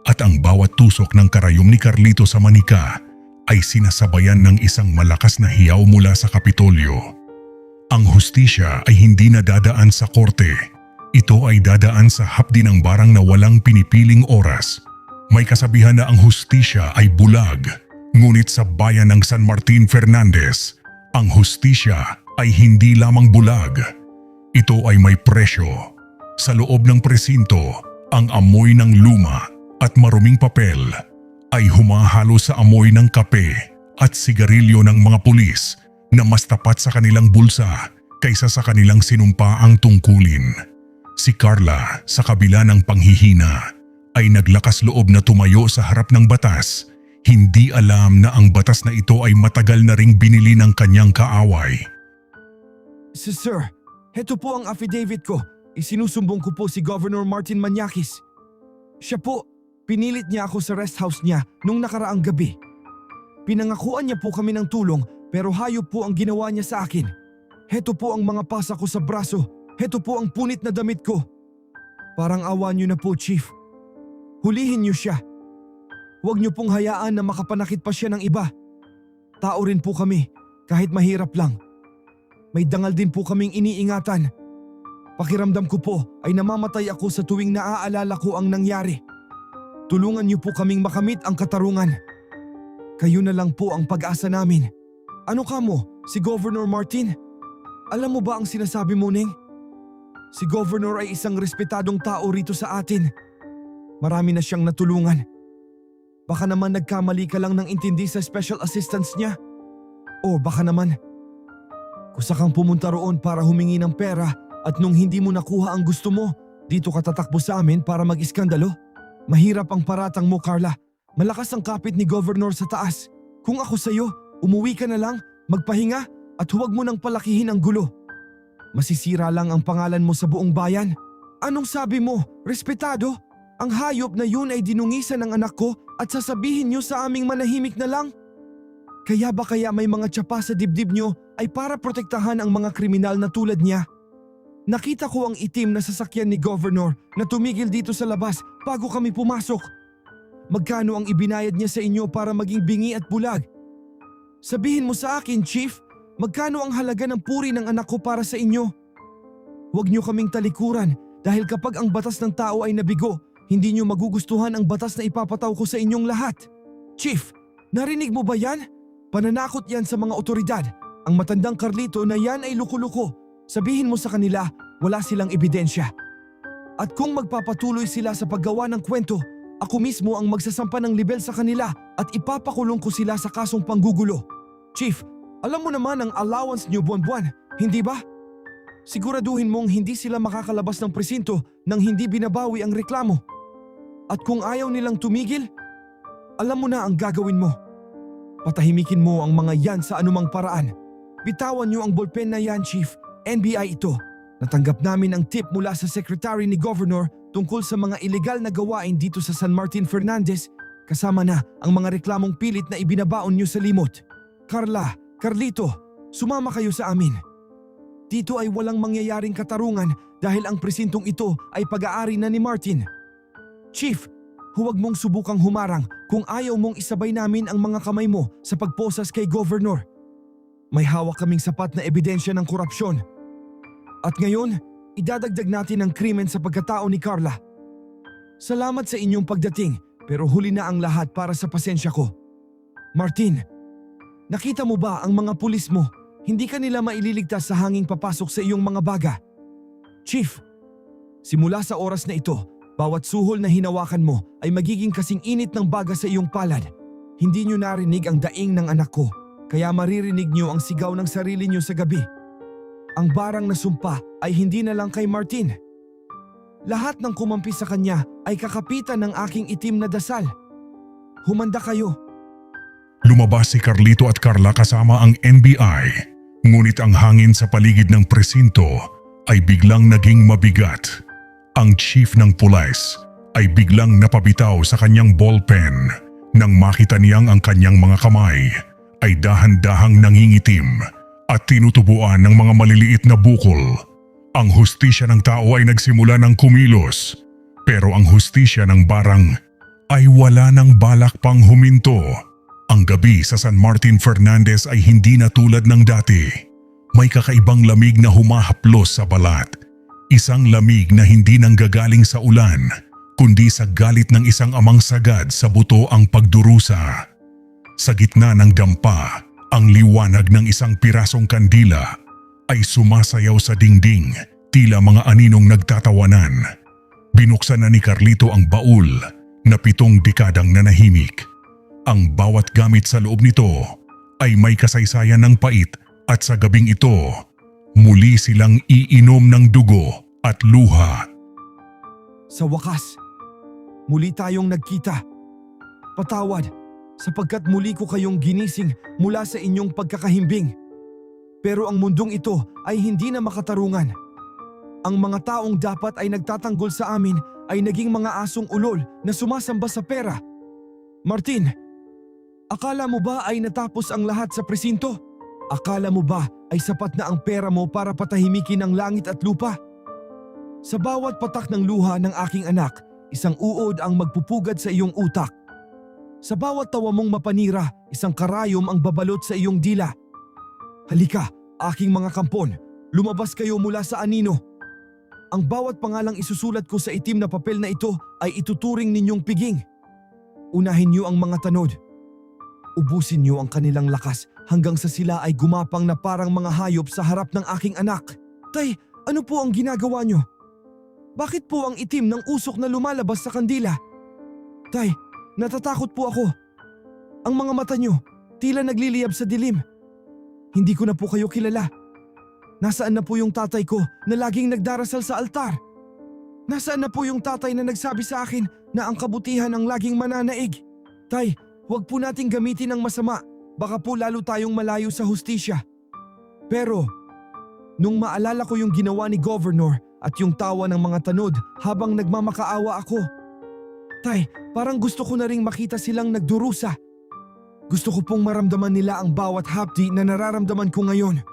at ang bawat tusok ng karayom ni Carlito sa manika ay sinasabayan ng isang malakas na hiyaw mula sa Kapitolyo. Ang hustisya ay hindi nadadaan sa korte. Ito ay dadaan sa hapdi ng barang na walang pinipiling oras. May kasabihan na ang hustisya ay bulag, ngunit sa bayan ng San Martin Fernandez, ang hustisya ay hindi lamang bulag. Ito ay may presyo. Sa loob ng presinto, ang amoy ng luma at maruming papel ay humahalo sa amoy ng kape at sigarilyo ng mga pulis na mas tapat sa kanilang bulsa kaysa sa kanilang sinumpaang tungkulin. Si Carla, sa kabila ng panghihina, ay naglakas loob na tumayo sa harap ng batas. Hindi alam na ang batas na ito ay matagal na ring binili ng kanyang kaaway. Sir, heto po ang affidavit ko. Isinusumbong ko po si Governor Martin Maniakis. Siya po, pinilit niya ako sa rest house niya nung nakaraang gabi. Pinangakuan niya po kami ng tulong pero hayop po ang ginawa niya sa akin. Heto po ang mga pasa ko sa braso. Heto po ang punit na damit ko. Parang awa niyo na po, Chief. Hulihin niyo siya. Huwag niyo pong hayaan na makapanakit pa siya ng iba. Tao rin po kami, kahit mahirap lang. May dangal din po kaming iniingatan. Pakiramdam ko po ay namamatay ako sa tuwing naaalala ko ang nangyari. Tulungan niyo po kaming makamit ang katarungan. Kayo na lang po ang pag-asa namin. Ano ka mo, si Governor Martin? Alam mo ba ang sinasabi mo, Ning? Si Governor ay isang respetadong tao rito sa atin. Marami na siyang natulungan. Baka naman nagkamali ka lang ng intindi sa special assistance niya. O baka naman, kusa kang pumunta roon para humingi ng pera at nung hindi mo nakuha ang gusto mo, dito ka tatakbo sa amin para mag-iskandalo? Mahirap ang paratang mo, Carla. Malakas ang kapit ni Governor sa taas. Kung ako sa'yo, umuwi ka na lang, magpahinga at huwag mo nang palakihin ang gulo. Masisira lang ang pangalan mo sa buong bayan. Anong sabi mo? Respetado? Ang hayop na yun ay dinungisan ng anak ko at sasabihin niyo sa aming manahimik na lang? Kaya ba kaya may mga tsapa sa dibdib niyo ay para protektahan ang mga kriminal na tulad niya? Nakita ko ang itim na sasakyan ni Governor na tumigil dito sa labas bago kami pumasok. Magkano ang ibinayad niya sa inyo para maging bingi at bulag? Sabihin mo sa akin, Chief, magkano ang halaga ng puri ng anak ko para sa inyo? Huwag niyo kaming talikuran dahil kapag ang batas ng tao ay nabigo, hindi niyo magugustuhan ang batas na ipapataw ko sa inyong lahat. Chief, narinig mo ba yan? Pananakot yan sa mga otoridad. Ang matandang Carlito na yan ay luko-luko. Sabihin mo sa kanila, wala silang ebidensya. At kung magpapatuloy sila sa paggawa ng kwento, ako mismo ang magsasampa ng libel sa kanila at ipapakulong ko sila sa kasong panggugulo. Chief, alam mo naman ang allowance niyo buwan-buwan, hindi ba? Siguraduhin mong hindi sila makakalabas ng presinto nang hindi binabawi ang reklamo. At kung ayaw nilang tumigil, alam mo na ang gagawin mo. Patahimikin mo ang mga yan sa anumang paraan. Bitawan niyo ang ballpen na yan, Chief. NBI ito. Natanggap namin ang tip mula sa secretary ni Governor tungkol sa mga ilegal na gawain dito sa San Martin Fernandez, kasama na ang mga reklamong pilit na ibinabaon niyo sa limot. Carla, Carlito, sumama kayo sa amin. Dito ay walang mangyayaring katarungan dahil ang presintong ito ay pag-aari na ni Martin. Chief, huwag mong subukang humarang kung ayaw mong isabay namin ang mga kamay mo sa pagposas kay Governor. May hawak kaming sapat na ebidensya ng korupsyon. At ngayon, idadagdag natin ang krimen sa pagkatao ni Carla. Salamat sa inyong pagdating pero huli na ang lahat para sa pasensya ko. Martin, nakita mo ba ang mga pulis mo? Hindi ka nila maililigtas sa hanging papasok sa iyong mga baga. Chief, simula sa oras na ito, bawat suhol na hinawakan mo ay magiging kasing init ng baga sa iyong palad. Hindi niyo narinig ang daing ng anak ko, kaya maririnig niyo ang sigaw ng sarili niyo sa gabi. Ang barang na sumpa ay hindi na lang kay Martin. Lahat ng kumampi sa kanya ay kakapitan ng aking itim na dasal. Humanda kayo. Lumabas si Carlito at Carla kasama ang NBI, ngunit ang hangin sa paligid ng presinto ay biglang naging mabigat. Ang chief ng pulis ay biglang napabitaw sa kanyang ballpen nang makita niyang ang kanyang mga kamay ay dahan-dahang nangingitim at tinutubuan ng mga maliliit na bukol. Ang hustisya ng tao ay nagsimula ng kumilos, pero ang hustisya ng barang ay wala ng balak pang huminto. Ang gabi sa San Martin Fernandez ay hindi na tulad ng dati. May kakaibang lamig na humahaplos sa balat. Isang lamig na hindi nanggagaling sa ulan, kundi sa galit ng isang amang sagad sa buto ang pagdurusa. Sa gitna ng dampa, ang liwanag ng isang pirasong kandila ay sumasayaw sa dingding, tila mga aninong nagtatawanan. Binuksan na ni Carlito ang baul na 7 dekadang nanahimik. Ang bawat gamit sa loob nito ay may kasaysayan ng pait at sa gabing ito, muli silang iinom ng dugo at luha. Sa wakas, muli tayong nagkita. Patawad sapagkat muli ko kayong ginising mula sa inyong pagkakahimbing. Pero ang mundong ito ay hindi na makatarungan. Ang mga taong dapat ay nagtatanggol sa amin ay naging mga asong ulol na sumasamba sa pera. Martin, akala mo ba ay natapos ang lahat sa presinto? Akala mo ba ay sapat na ang pera mo para patahimikin ang langit at lupa? Sa bawat patak ng luha ng aking anak, isang uod ang magpupugad sa iyong utak. Sa bawat tawa mong mapanira, isang karayom ang babalot sa iyong dila. Halika, aking mga kampon, lumabas kayo mula sa anino. Ang bawat pangalang isusulat ko sa itim na papel na ito ay ituturing ninyong piging. Unahin niyo ang mga tanod. Ubusin niyo ang kanilang lakas hanggang sa sila ay gumapang na parang mga hayop sa harap ng aking anak. Tay, ano po ang ginagawa niyo? Bakit po ang itim ng usok na lumalabas sa kandila? Tay, natatakot po ako. Ang mga mata niyo, tila nagliliyab sa dilim. Hindi ko na po kayo kilala. Nasaan na po yung tatay ko na laging nagdarasal sa altar? Nasaan na po yung tatay na nagsabi sa akin na ang kabutihan ang laging mananaig? Tay, huwag po nating gamitin ang masama. Baka po lalo tayong malayo sa hustisya. Pero, nung maalala ko yung ginawa ni Governor at yung tawa ng mga tanod habang nagmamakaawa ako. Tay, parang gusto ko na ring makita silang nagdurusa. Gusto ko pong maramdaman nila ang bawat hapdi na nararamdaman ko ngayon.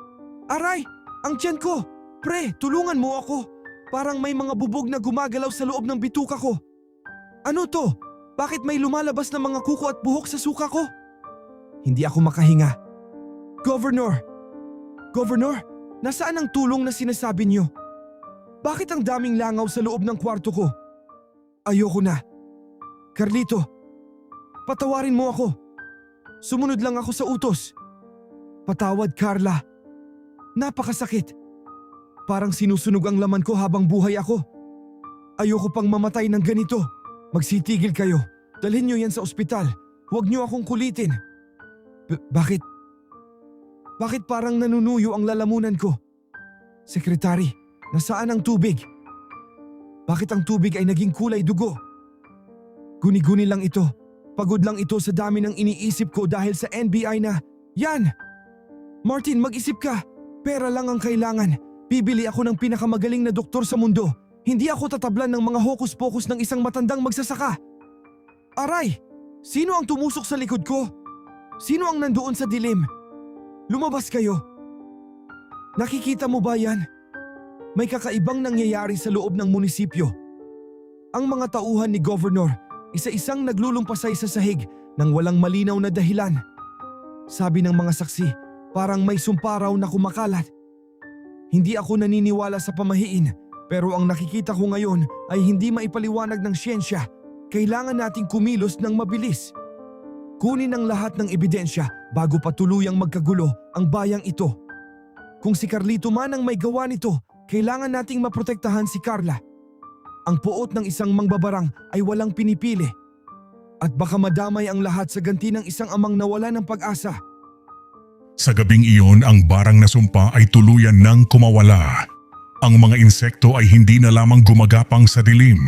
Aray! Ang tiyan ko! Pre, tulungan mo ako! Parang may mga bubog na gumagalaw sa loob ng bituka ko. Ano to? Bakit may lumalabas na mga kuko at buhok sa suka ko? Hindi ako makahinga. Governor! Governor, nasaan ang tulong na sinasabi niyo? Bakit ang daming langaw sa loob ng kwarto ko? Ayoko na. Carlito, patawarin mo ako. Sumunod lang ako sa utos. Patawad, Carla. Napakasakit. Parang sinusunog ang laman ko habang buhay ako. Ayoko pang mamatay ng ganito. Magsitigil kayo. Dalhin niyo yan sa ospital. Huwag niyo akong kulitin. Bakit? Bakit parang nanunuyo ang lalamunan ko? Sekretary, nasaan ang tubig? Bakit ang tubig ay naging kulay dugo? Guni-guni lang ito. Pagod lang ito sa dami ng iniisip ko dahil sa NBI na, yan! Martin, mag-isip ka. Pera lang ang kailangan. Bibili ako ng pinakamagaling na doktor sa mundo. Hindi ako tatablan ng mga hokus-pokus ng isang matandang magsasaka. Aray! Sino ang tumusok sa likod ko? Sino ang nandoon sa dilim? Lumabas kayo. Nakikita mo ba yan? May kakaibang nangyayari sa loob ng munisipyo. Ang mga tauhan ni Governor, isa-isang naglulumpasay sa sahig nang walang malinaw na dahilan. Sabi ng mga saksi, parang may sumpa raw na kumakalat. Hindi ako naniniwala sa pamahiin, pero ang nakikita ko ngayon ay hindi maipaliwanag ng siyensya. Kailangan nating kumilos ng mabilis. Kunin ang lahat ng ebidensya bago pa tuluyang magkagulo ang bayang ito. Kung si Carlito man ang may gawa nito, kailangan nating maprotektahan si Carla. Ang puot ng isang mangbabarang ay walang pinipili. At baka madamay ang lahat sa ganti ng isang amang nawala ng pag-asa. Sa gabing iyon, ang barang na sumpa ay tuluyan ng kumawala. Ang mga insekto ay hindi na lamang gumagapang sa dilim.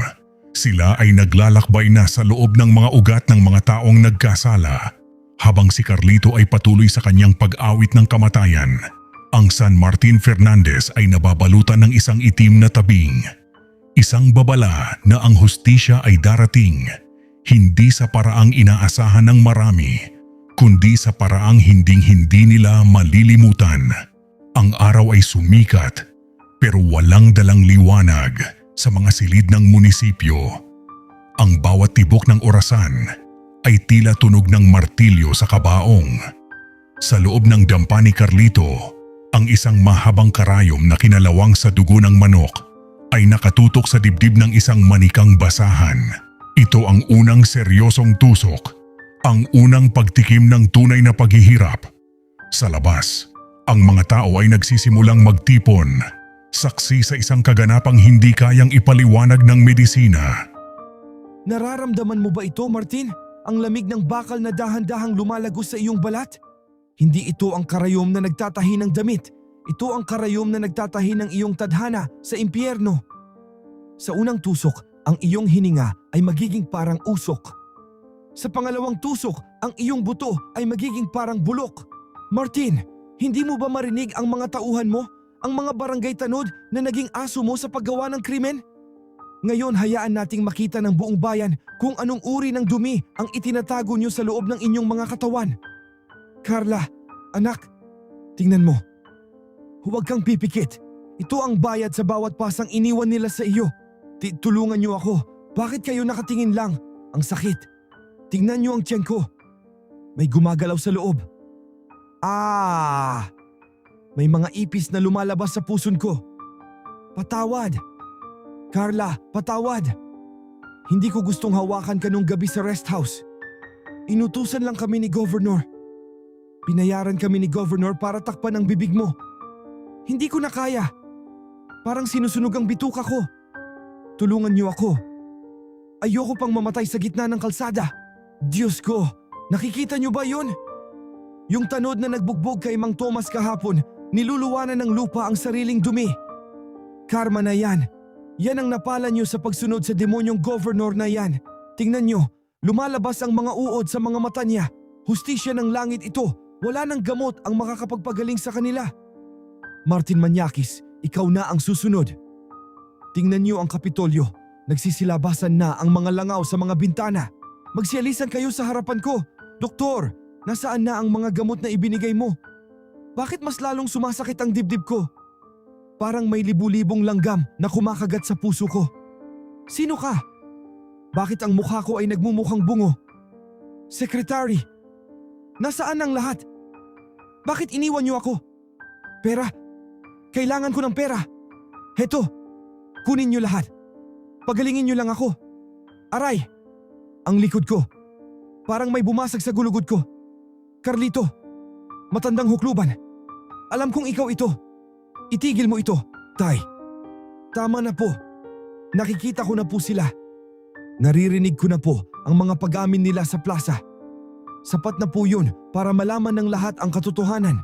Sila ay naglalakbay na sa loob ng mga ugat ng mga taong nagkasala. Habang si Carlito ay patuloy sa kanyang pag-awit ng kamatayan, ang San Martin Fernandez ay nababalutan ng isang itim na tabing. Isang babala na ang hustisya ay darating, hindi sa paraang inaasahan ng marami, kundi sa paraang hinding-hindi nila malilimutan. Ang araw ay sumikat, pero walang dalang liwanag sa mga silid ng munisipyo. Ang bawat tibok ng orasan ay tila tunog ng martilyo sa kabaong. Sa loob ng dampa ni Carlito, ang isang mahabang karayom na kinalawang sa dugo ng manok ay nakatutok sa dibdib ng isang manikang basahan. Ito ang unang seryosong tusok, ang unang pagtikim ng tunay na paghihirap. Sa labas, ang mga tao ay nagsisimulang magtipon, saksi sa isang kaganapang hindi kayang ipaliwanag ng medisina. Nararamdaman mo ba ito, Martin? Ang lamig ng bakal na dahan-dahang lumalagos sa iyong balat? Hindi ito ang karayom na nagtatahi ng damit. Ito ang karayom na nagtatahi ng iyong tadhana sa impyerno. Sa unang tusok, ang iyong hininga ay magiging parang usok. Sa pangalawang tusok, ang iyong buto ay magiging parang bulok. Martin, hindi mo ba marinig ang mga tauhan mo? Ang mga barangay tanod na naging aso mo sa paggawa ng krimen? Ngayon hayaan nating makita ng buong bayan kung anong uri ng dumi ang itinatago niyo sa loob ng inyong mga katawan. Carla, anak, tingnan mo. Huwag kang pipikit. Ito ang bayad sa bawat pasang iniwan nila sa iyo. Tulungan niyo ako. Bakit kayo nakatingin lang? Ang sakit. Tingnan niyo ang tiyan ko. May gumagalaw sa loob. May mga ipis na lumalabas sa puson ko. Patawad. Carla, patawad. Hindi ko gustong hawakan ka nung gabi sa rest house. Inutusan lang kami ni Governor. Pinayaran kami ni Governor para takpan ang bibig mo. Hindi ko na kaya. Parang sinusunog ang bituka ko. Tulungan niyo ako. Ayoko pang mamatay sa gitna ng kalsada. Diyos ko, nakikita niyo ba yun? Yung tanod na nagbugbog kay Mang Thomas kahapon, niluluwanan ng lupa ang sariling dumi. Karma na yan. Yan ang napala niyo sa pagsunod sa demonyong Governor na yan. Tingnan niyo, lumalabas ang mga uod sa mga mata niya. Hustisya ng langit ito. Wala nang gamot ang makakapagpagaling sa kanila. Martin Maniakis, ikaw na ang susunod. Tingnan niyo ang Kapitolyo. Nagsisilabasan na ang mga langaw sa mga bintana. Magsialisan kayo sa harapan ko. Doktor, nasaan na ang mga gamot na ibinigay mo? Bakit mas lalong sumasakit ang dibdib ko? Parang may libu-libong langgam na kumakagat sa puso ko. Sino ka? Bakit ang mukha ko ay nagmumukhang bungo? Secretary, nasaan ang lahat? Bakit iniwan niyo ako? Pera? Kailangan ko ng pera. Heto, kunin niyo lahat. Pagalingin niyo lang ako. Aray, ang likod ko. Parang may bumasag sa gulugod ko. Carlito, matandang hukluban. Alam kong ikaw ito. Itigil mo ito, Tay. Tama na po. Nakikita ko na po sila. Naririnig ko na po ang mga pag-amin nila sa plaza. Sapat na po yun para malaman ng lahat ang katotohanan.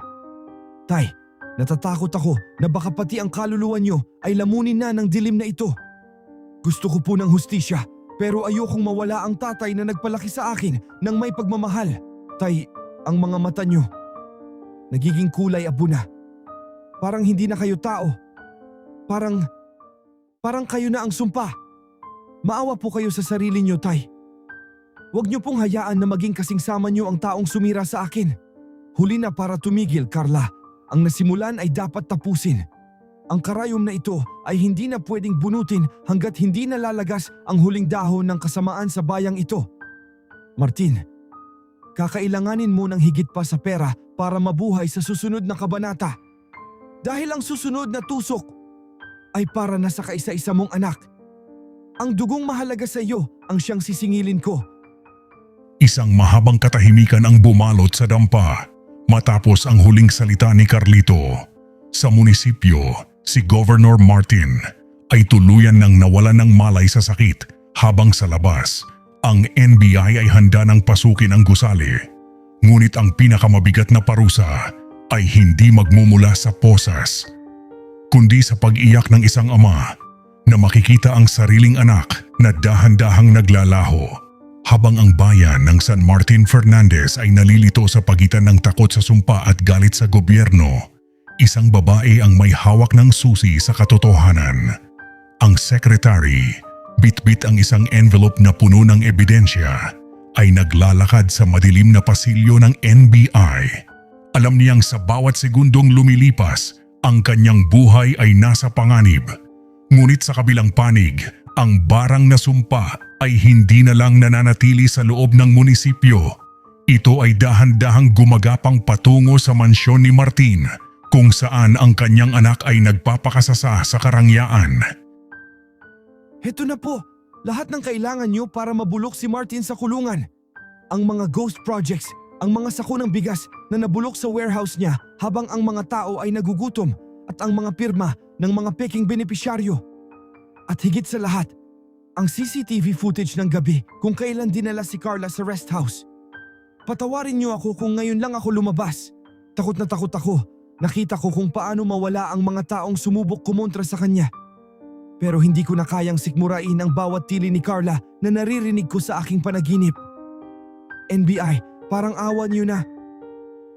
Tay, natatakot ako na baka pati ang kaluluwa nyo ay lamunin na ng dilim na ito. Gusto ko po ng hustisya pero ayokong mawala ang tatay na nagpalaki sa akin ng may pagmamahal. Tay, ang mga mata nyo nagiging kulay abo na. Parang hindi na kayo tao. Parang kayo na ang sumpa. Maawa po kayo sa sarili nyo, Tay. Huwag niyo pong hayaan na maging kasingsama niyo ang taong sumira sa akin. Huli na para tumigil, Carla. Ang nasimulan ay dapat tapusin. Ang karayom na ito ay hindi na pwedeng bunutin hanggat hindi nalalagas ang huling dahon ng kasamaan sa bayang ito. Martin, kakailanganin mo ng higit pa sa pera para mabuhay sa susunod na kabanata. Dahil ang susunod na tusok ay para na sa kaisa-isa mong anak. Ang dugong mahalaga sa iyo ang siyang sisingilin ko. Isang mahabang katahimikan ang bumalot sa dampa matapos ang huling salita ni Carlito. Sa munisipyo, si Governor Martin ay tuluyan ng nawalan ng malay sa sakit habang sa labas, ang NBI ay handa ng pasukin ang gusali. Ngunit ang pinakamabigat na parusa ay hindi magmumula sa posas, kundi sa pag-iyak ng isang ama na makikita ang sariling anak na dahan-dahang naglalaho. Habang ang bayan ng San Martin Fernandez ay nalilito sa pagitan ng takot sa sumpa at galit sa gobyerno, isang babae ang may hawak ng susi sa katotohanan. Ang secretary, bit-bit ang isang envelope na puno ng ebidensya, ay naglalakad sa madilim na pasilyo ng NBI. Alam niyang sa bawat segundong lumilipas Ang kanyang buhay ay nasa panganib. Ngunit sa kabilang panig, ang barang na sumpa ay hindi na lang nananatili sa loob ng munisipyo. Ito ay dahan-dahang gumagapang patungo sa mansyon ni Martin, kung saan ang kanyang anak ay nagpapakasasa sa karangyaan. Heto na po, lahat ng kailangan nyo para mabulok si Martin sa kulungan. Ang mga ghost projects, ang mga sako ng bigas na nabulok sa warehouse niya habang ang mga tao ay nagugutom at ang mga pirma ng mga peking benepisyaryo. At higit sa lahat, ang CCTV footage ng gabi kung kailan dinala si Carla sa rest house. Patawarin niyo ako kung ngayon lang ako lumabas. Takot na takot ako. Nakita ko kung paano mawala ang mga taong sumubok kumontra sa kanya. Pero hindi ko na kayang sikmurain ang bawat tili ni Carla na naririnig ko sa aking panaginip. NBI, parang awa niyo na.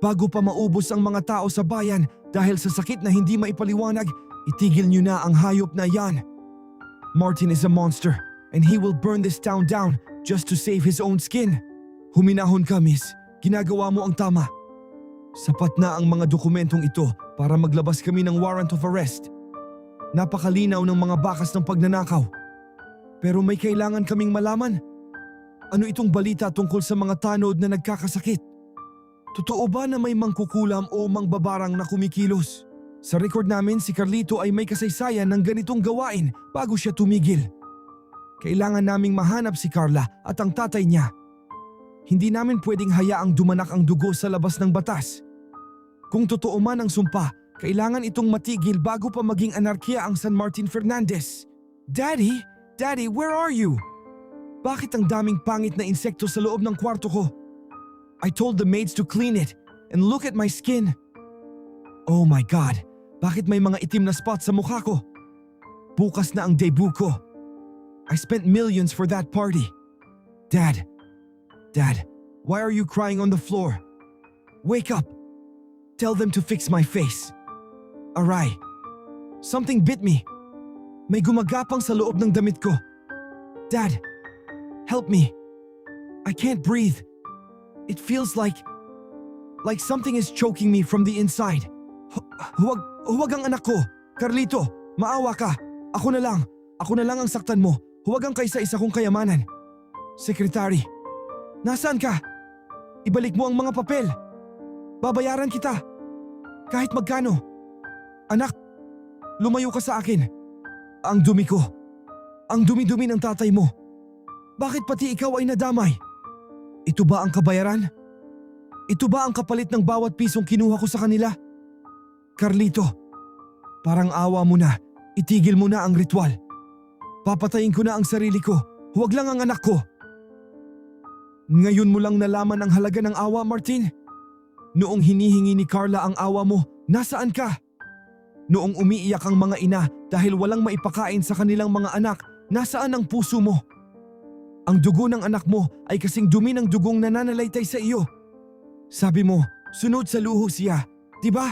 Bago pa maubos ang mga tao sa bayan dahil sa sakit na hindi maipaliwanag, itigil niyo na ang hayop na yan. Martin is a monster and he will burn this town down just to save his own skin. Huminahon ka, miss. Ginagawa mo ang tama. Sapat na ang mga dokumentong ito para maglabas kami ng warrant of arrest. Napakalinaw ng mga bakas ng pagnanakaw. Pero may kailangan kaming malaman. Ano itong balita tungkol sa mga tanod na nagkakasakit? Totoo ba na may mangkukulam o mangbabarang na kumikilos? Sa record namin si Carlito ay may kasaysayan ng ganitong gawain bago siya tumigil. Kailangan naming mahanap si Carla at ang tatay niya. Hindi namin pwedeng hayaang dumanak ang dugo sa labas ng batas. Kung totoo man ang sumpa, kailangan itong matigil bago pa maging anarkiya ang San Martin Fernandez. Daddy? Daddy, where are you? Bakit ang daming pangit na insekto sa loob ng kwarto ko? I told the maids to clean it and look at my skin. Oh my God, bakit may mga itim na spots sa mukha ko? Bukas na ang debut ko. I spent millions for that party. Dad, why are you crying on the floor? Wake up. Tell them to fix my face. Aray, something bit me. May gumagapang sa loob ng damit ko. Dad, help me. I can't breathe. It feels like something is choking me from the inside. Huwag ang anak ko. Carlito, maawa ka. Ako na lang ang saktan mo. Huwag ang kaisa-isa kong kayamanan. Secretary, nasaan ka? Ibalik mo ang mga papel. Babayaran kita. Kahit magkano. Anak, lumayo ka sa akin. Ang dumi ko. Ang dumi-dumi ng tatay mo. Bakit pati ikaw ay nadamay? Ito ba ang kabayaran? Ito ba ang kapalit ng bawat pisong kinuha ko sa kanila? Carlito, parang awa mo na. Itigil mo na ang ritual. Papatayin ko na ang sarili ko. Huwag lang ang anak ko. Ngayon mo lang nalaman ang halaga ng awa, Martin? Noong hinihingi ni Carla ang awa mo, nasaan ka? Noong umiiyak ang mga ina dahil walang maipakain sa kanilang mga anak, nasaan ang puso mo? Ang dugo ng anak mo ay kasing dumi ng dugong nananalaytay sa iyo. Sabi mo, sunod sa luho siya, di ba?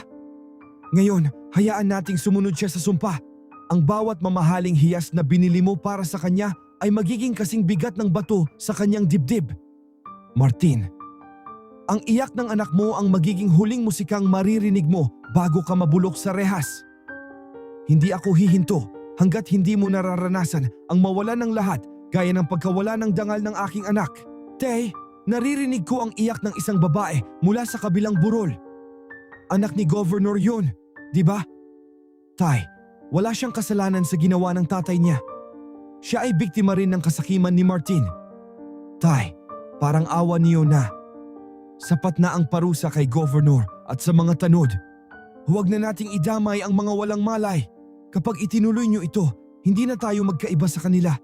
Ngayon, hayaan nating sumunod siya sa sumpa. Ang bawat mamahaling hiyas na binili mo para sa kanya ay magiging kasing bigat ng bato sa kanyang dibdib. Martin, ang iyak ng anak mo ang magiging huling musikang maririnig mo bago ka mabulok sa rehas. Hindi ako hihinto hanggat hindi mo nararanasan ang mawalan ng lahat gaya ng pagkawala ng dangal ng aking anak. Tay, naririnig ko ang iyak ng isang babae mula sa kabilang burol. Anak ni Governor yun, di ba? Tay, wala siyang kasalanan sa ginawa ng tatay niya. Siya ay biktima rin ng kasakiman ni Martin. Tay, parang awa niyo na. Sapat na ang parusa kay Governor at sa mga tanod. Huwag na nating idamay ang mga walang malay. Kapag itinuloy niyo ito, hindi na tayo magkaiba sa kanila.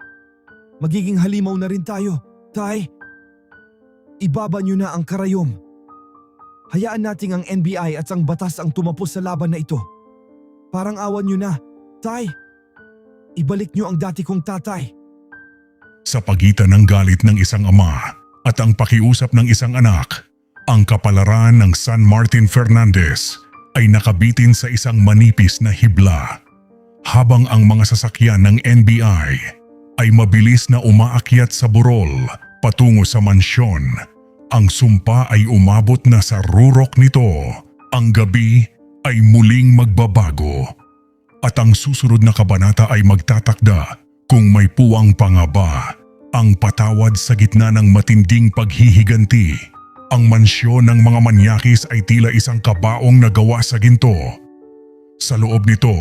Magiging halimaw na rin tayo. Tay, ibaba niyo na ang karayom. Hayaan nating ang NBI at ang batas ang tumapos sa laban na ito. Parang awan niyo na. Tay, ibalik niyo ang dati kong tatay. Sa pagitan ng galit ng isang ama at ang pakiusap ng isang anak, ang kapalaran ng San Martin Fernandez ay nakabitin sa isang manipis na hibla. Habang ang mga sasakyan ng NBI ay mabilis na umaakyat sa burol patungo sa mansyon, ang sumpa ay umabot na sa rurok nito. Ang gabi ay muling magbabago. At ang susunod na kabanata ay magtatakda kung may puwang pa nga ba ang patawad sa gitna ng matinding paghihiganti. Ang mansyon ng mga manyakis ay tila isang kabaong na gawa sa ginto. Sa loob nito,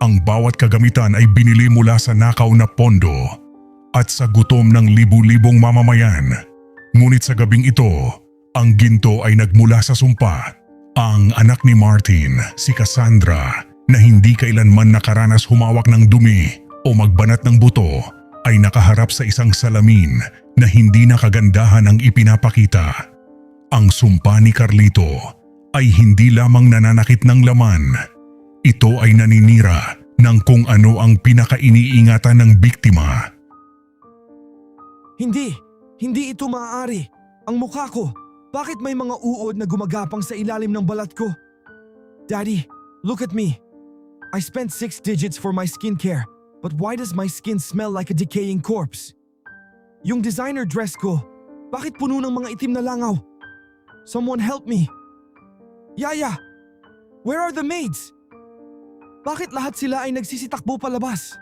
ang bawat kagamitan ay binili mula sa nakaw na pondo at sa gutom ng libu-libong mamamayan. Ngunit sa gabing ito, ang ginto ay nagmula sa sumpa. Ang anak ni Martin, si Cassandra, na hindi kailanman nakaranas humawak ng dumi o magbanat ng buto, ay nakaharap sa isang salamin na hindi na kagandahan ang ipinapakita. Ang sumpa ni Carlito ay hindi lamang nananakit ng laman. Ito ay naninira ng kung ano ang pinakainiingatan ng biktima. Hindi ito maaari. Ang mukha ko, bakit may mga uod na gumagapang sa ilalim ng balat ko? Daddy, look at me. I spent 6 digits for my skincare, but why does my skin smell like a decaying corpse? Yung designer dress ko, bakit puno ng mga itim na langaw? Someone help me. Yaya, where are the maids? Bakit lahat sila ay nagsisitakbo palabas?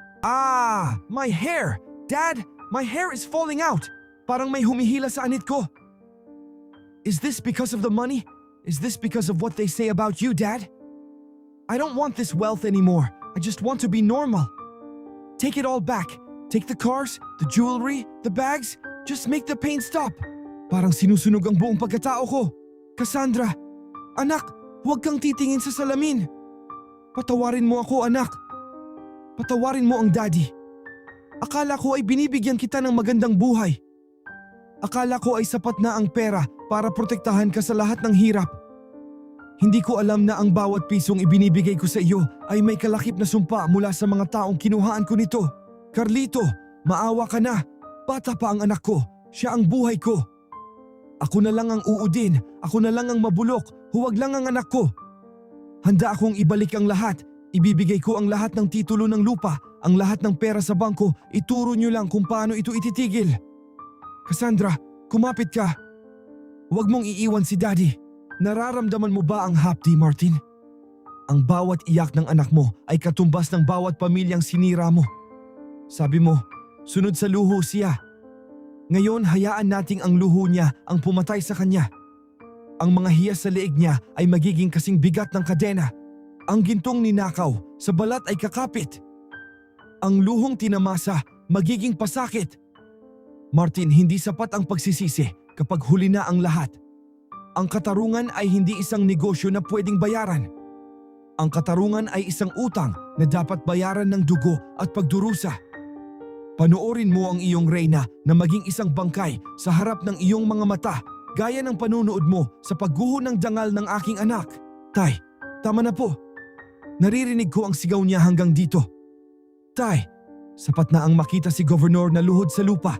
My hair! Dad, my hair is falling out. Parang may humihila sa anit ko. Is this because of the money? Is this because of what they say about you, Dad? I don't want this wealth anymore. I just want to be normal. Take it all back. Take the cars, the jewelry, the bags. Just make the pain stop. Parang sinusunog ang buong pagkatao ko. Cassandra, anak, huwag kang titingin sa salamin. Patawarin mo ako, anak. Patawarin mo ang daddy. Akala ko ay binibigyan kita ng magandang buhay. Akala ko ay sapat na ang pera para protektahan ka sa lahat ng hirap. Hindi ko alam na ang bawat pisong ibinibigay ko sa iyo ay may kalakip na sumpa mula sa mga taong kinuhaan ko nito. Carlito, maawa ka na. Bata pa ang anak ko. Siya ang buhay ko. Ako na lang ang uudin. Ako na lang ang mabulok. Huwag lang ang anak ko. Handa akong ibalik ang lahat. Ibibigay ko ang lahat ng titulo ng lupa, ang lahat ng pera sa bangko. Ituro niyo lang kung paano ito ititigil. Cassandra, kumapit ka. Huwag mong iiwan si Daddy. Nararamdaman mo ba ang hapdi, Martin? Ang bawat iyak ng anak mo ay katumbas ng bawat pamilyang sinira mo. Sabi mo, sunod sa luho siya. Ngayon hayaan nating ang luho niya ang pumatay sa kanya. Ang mga hiyas sa leeg niya ay magiging kasing bigat ng kadena. Ang gintong ninakaw sa balat ay kakapit. Ang luhong tinamasa magiging pasakit. Martin, hindi sapat ang pagsisisi kapag huli na ang lahat. Ang katarungan ay hindi isang negosyo na pwedeng bayaran. Ang katarungan ay isang utang na dapat bayaran ng dugo at pagdurusa. Panoorin mo ang iyong reyna na maging isang bangkay sa harap ng iyong mga mata gaya ng panunood mo sa pagguho ng dangal ng aking anak. Tay, tama na po. Naririnig ko ang sigaw niya hanggang dito. Tay, sapat na ang makita si Governor na luhod sa lupa.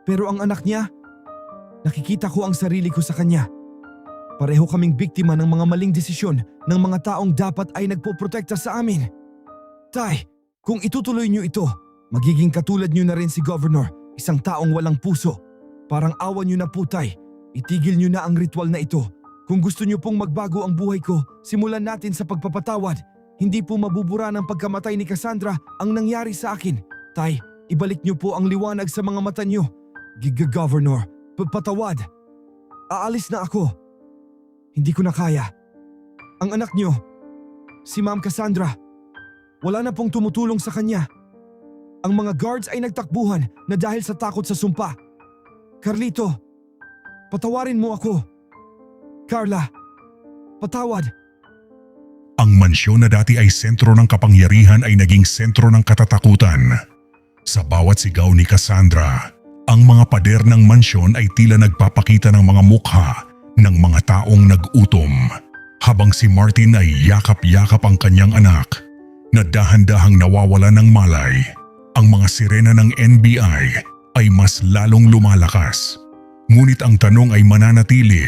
Pero ang anak niya, nakikita ko ang sarili ko sa kanya. Pareho kaming biktima ng mga maling desisyon ng mga taong dapat ay nagpoprotekta sa amin. Tay, kung itutuloy niyo ito, magiging katulad niyo na rin si Governor, isang taong walang puso. Parang awa niyo na po, Tay. Itigil niyo na ang ritual na ito. Kung gusto niyo pong magbago ang buhay ko, simulan natin sa pagpapatawad. Hindi po mabubura ng pagkamatay ni Cassandra ang nangyari sa akin. Tay, ibalik niyo po ang liwanag sa mga mata niyo. Governor, patawad. Aalis na ako. Hindi ko na kaya. Ang anak niyo, si Ma'am Cassandra, wala na pong tumutulong sa kanya. Ang mga guards ay nagtakbuhan na dahil sa takot sa sumpa. Carlito, patawarin mo ako. Carla, patawad. Ang mansyon na dati ay sentro ng kapangyarihan ay naging sentro ng katatakutan. Sa bawat sigaw ni Cassandra, ang mga pader ng mansyon ay tila nagpapakita ng mga mukha ng mga taong nag-utom, habang si Martin ay yakap-yakap ang kanyang anak na dahan-dahang nawawala ng malay. Ang mga sirena ng NBI ay mas lalong lumalakas. Ngunit ang tanong ay mananatili,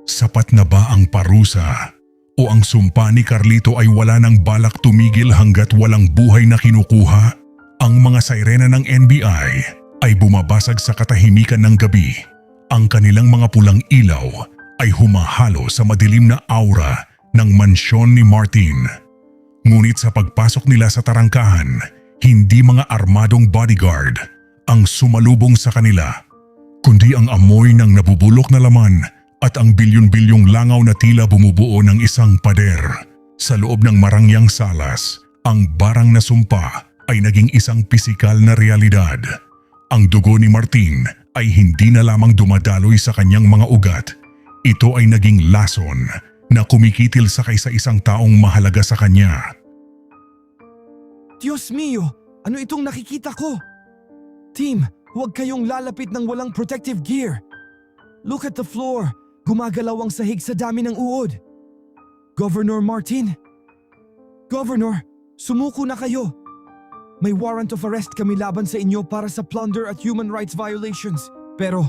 sapat na ba ang parusa? O ang sumpa ni Carlito ay wala ng balak tumigil hanggat walang buhay na kinukuha? Ang mga sirena ng NBI ay bumabasag sa katahimikan ng gabi. Ang kanilang mga pulang ilaw ay humahalo sa madilim na aura ng mansyon ni Martin. Ngunit sa pagpasok nila sa tarangkahan, hindi mga armadong bodyguard ang sumalubong sa kanila, kundi ang amoy ng nabubulok na laman at ang bilyon-bilyong langaw na tila bumubuo ng isang pader. Sa loob ng marangyang salas, ang barang na sumpa ay naging isang pisikal na realidad. Ang dugo ni Martin ay hindi na lamang dumadaloy sa kanyang mga ugat. Ito ay naging lason na kumikitil sa kaisa-isang taong mahalaga sa kanya. Diyos mio, ano itong nakikita ko? Team, huwag kayong lalapit ng walang protective gear. Look at the floor. Gumagalaw ang sahig sa dami ng uod. Governor Martin? Governor, sumuko na kayo. May warrant of arrest kami laban sa inyo para sa plunder at human rights violations. Pero,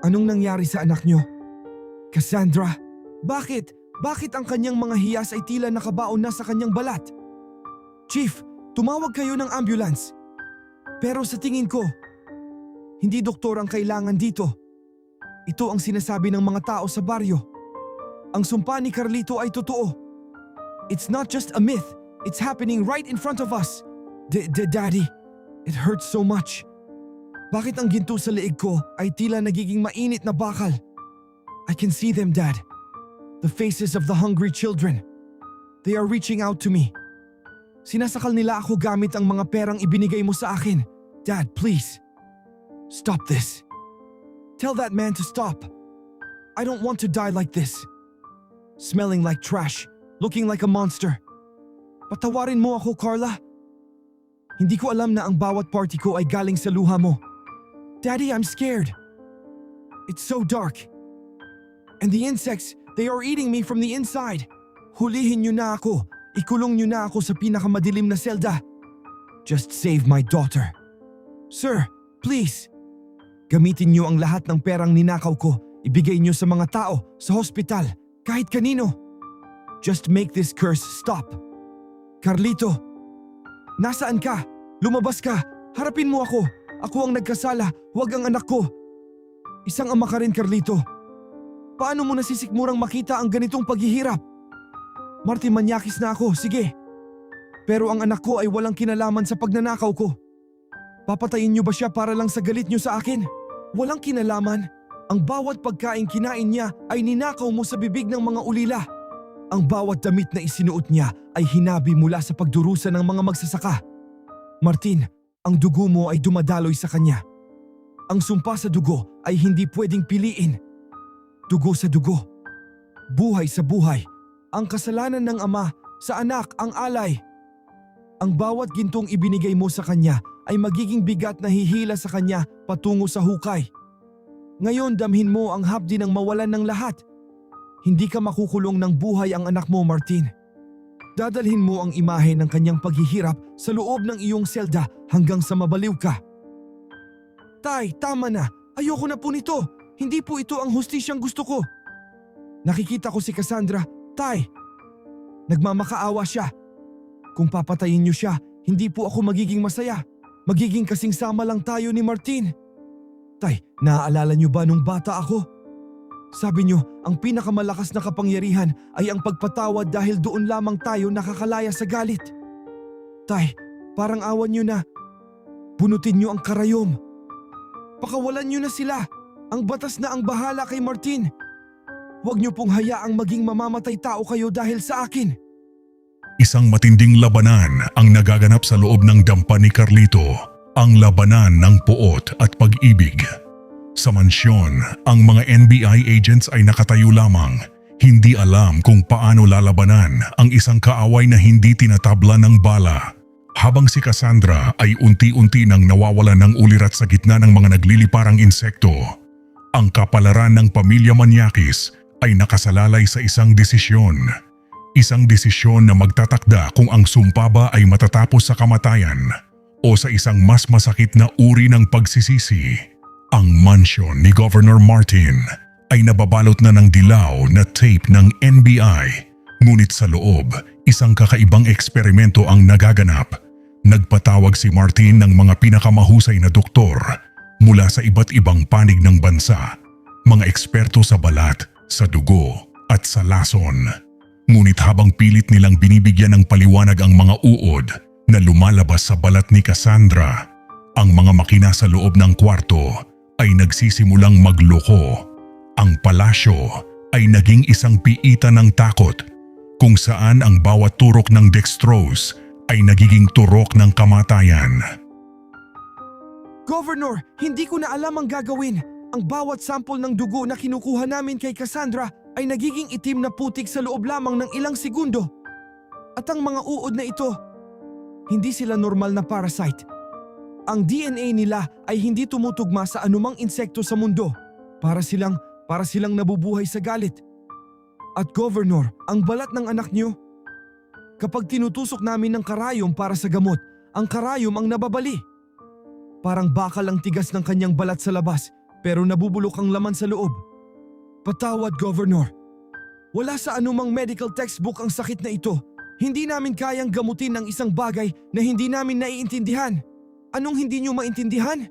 anong nangyari sa anak nyo? Cassandra, bakit? Bakit ang kanyang mga hiyas ay tila nakabaon na sa kanyang balat? Chief, tumawag kayo ng ambulance. Pero sa tingin ko, hindi doktor ang kailangan dito. Ito ang sinasabi ng mga tao sa baryo. Ang sumpa ni Carlito ay totoo. It's not just a myth. It's happening right in front of us. Daddy, it hurts so much. Bakit ang ginto sa leeg ko ay tila nagiging mainit na bakal? I can see them, Dad. The faces of the hungry children. They are reaching out to me. Sinasakal nila ako gamit ang mga perang ibinigay mo sa akin. Dad, please. Stop this. Tell that man to stop. I don't want to die like this. Smelling like trash. Looking like a monster. Patawarin mo ako, Carla. Hindi ko alam na ang bawat party ko ay galing sa luha mo. Daddy, I'm scared. It's so dark. And the insects, they are eating me from the inside. Hulihin niyo na ako. Ikulong niyo na ako sa pinakamadilim na selda. Just save my daughter. Sir, please. Gamitin niyo ang lahat ng perang ninakaw ko. Ibigay niyo sa mga tao, sa hospital, kahit kanino. Just make this curse stop. Carlito, nasaan ka? Lumabas ka. Harapin mo ako. Ako ang nagkasala, huwag ang anak ko. Isang ama ka rin, Carlito. Paano mo nasisikmurang makita ang ganitong paghihirap? Martin, manyakis na ako, sige. Pero ang anak ko ay walang kinalaman sa pagnanakaw ko. Papatayin niyo ba siya para lang sa galit niyo sa akin? Walang kinalaman. Ang bawat pagkain kinain niya ay ninakaw mo sa bibig ng mga ulila. Ang bawat damit na isinuot niya ay hinabi mula sa pagdurusa ng mga magsasaka. Martin, ang dugo mo ay dumadaloy sa kanya. Ang sumpa sa dugo ay hindi pwedeng piliin. Dugo sa dugo. Buhay sa buhay. Ang kasalanan ng ama sa anak ang alay. Ang bawat gintong ibinigay mo sa kanya ay magiging bigat na hihila sa kanya patungo sa hukay. Ngayon damhin mo ang hapdi ng mawalan ng lahat. Hindi ka makukulong ng buhay ang anak mo, Martin. Dadalhin mo ang imahe ng kanyang paghihirap sa loob ng iyong selda hanggang sa mabaliw ka. Tay, tama na. Ayoko na po nito. Hindi po ito ang hustisyang gusto ko. Nakikita ko si Cassandra. Tay, nagmamakaawa siya. Kung papatayin niyo siya, hindi po ako magiging masaya. Magiging kasing sama lang tayo ni Martin. Tay, naaalala niyo ba nung bata ako? Sabi niyo, ang pinakamalakas na kapangyarihan ay ang pagpatawad dahil doon lamang tayo nakakalaya sa galit. Tay, parang awan niyo na. Bunutin niyo ang karayom. Pakawalan niyo na sila. Ang batas na ang bahala kay Martin. Huwag niyo pong hayaang maging mamamatay tao kayo dahil sa akin. Isang matinding labanan ang nagaganap sa loob ng dampa ni Carlito. Ang labanan ng puot at pag-ibig. Sa mansyon, ang mga NBI agents ay nakatayo lamang. Hindi alam kung paano lalabanan ang isang kaaway na hindi tinatabla ng bala. Habang si Cassandra ay unti-unti nang nawawalan ng ulirat sa gitna ng mga nagliliparang insekto. Ang kapalaran ng pamilya Manyakis ay nakasalalay sa isang desisyon. Isang desisyon na magtatakda kung ang sumpa ba ay matatapos sa kamatayan o sa isang mas masakit na uri ng pagsisisi. Ang mansyon ni Governor Martin ay nababalot na ng dilaw na tape ng NBI. Ngunit sa loob, isang kakaibang eksperimento ang nagaganap. Nagpatawag si Martin ng mga pinakamahusay na doktor mula sa iba't ibang panig ng bansa. Mga eksperto sa balat, sa dugo at sa lason. Ngunit habang pilit nilang binibigyan ng paliwanag ang mga uod na lumalabas sa balat ni Cassandra, ang mga makina sa loob ng kwarto ay nagsisimulang magloko. Ang palasyo ay naging isang piitan ng takot kung saan ang bawat turok ng dextrose ay nagiging turok ng kamatayan. Governor, hindi ko na alam ang gagawin. Ang bawat sample ng dugo na kinukuha namin kay Cassandra ay nagiging itim na putik sa loob lamang ng ilang segundo. At ang mga uod na ito, hindi sila normal na parasite. Ang DNA nila ay hindi tumutugma sa anumang insekto sa mundo. Para silang nabubuhay sa galit. At Governor, ang balat ng anak niyo, kapag tinutusok namin ng karayom para sa gamot, ang karayom ang nababali. Parang bakal ang tigas ng kanyang balat sa labas pero nabubulok ang laman sa loob. Patawad, Governor. Wala sa anumang medical textbook ang sakit na ito. Hindi namin kayang gamutin ang isang bagay na hindi namin naiintindihan. Anong hindi nyo maintindihan?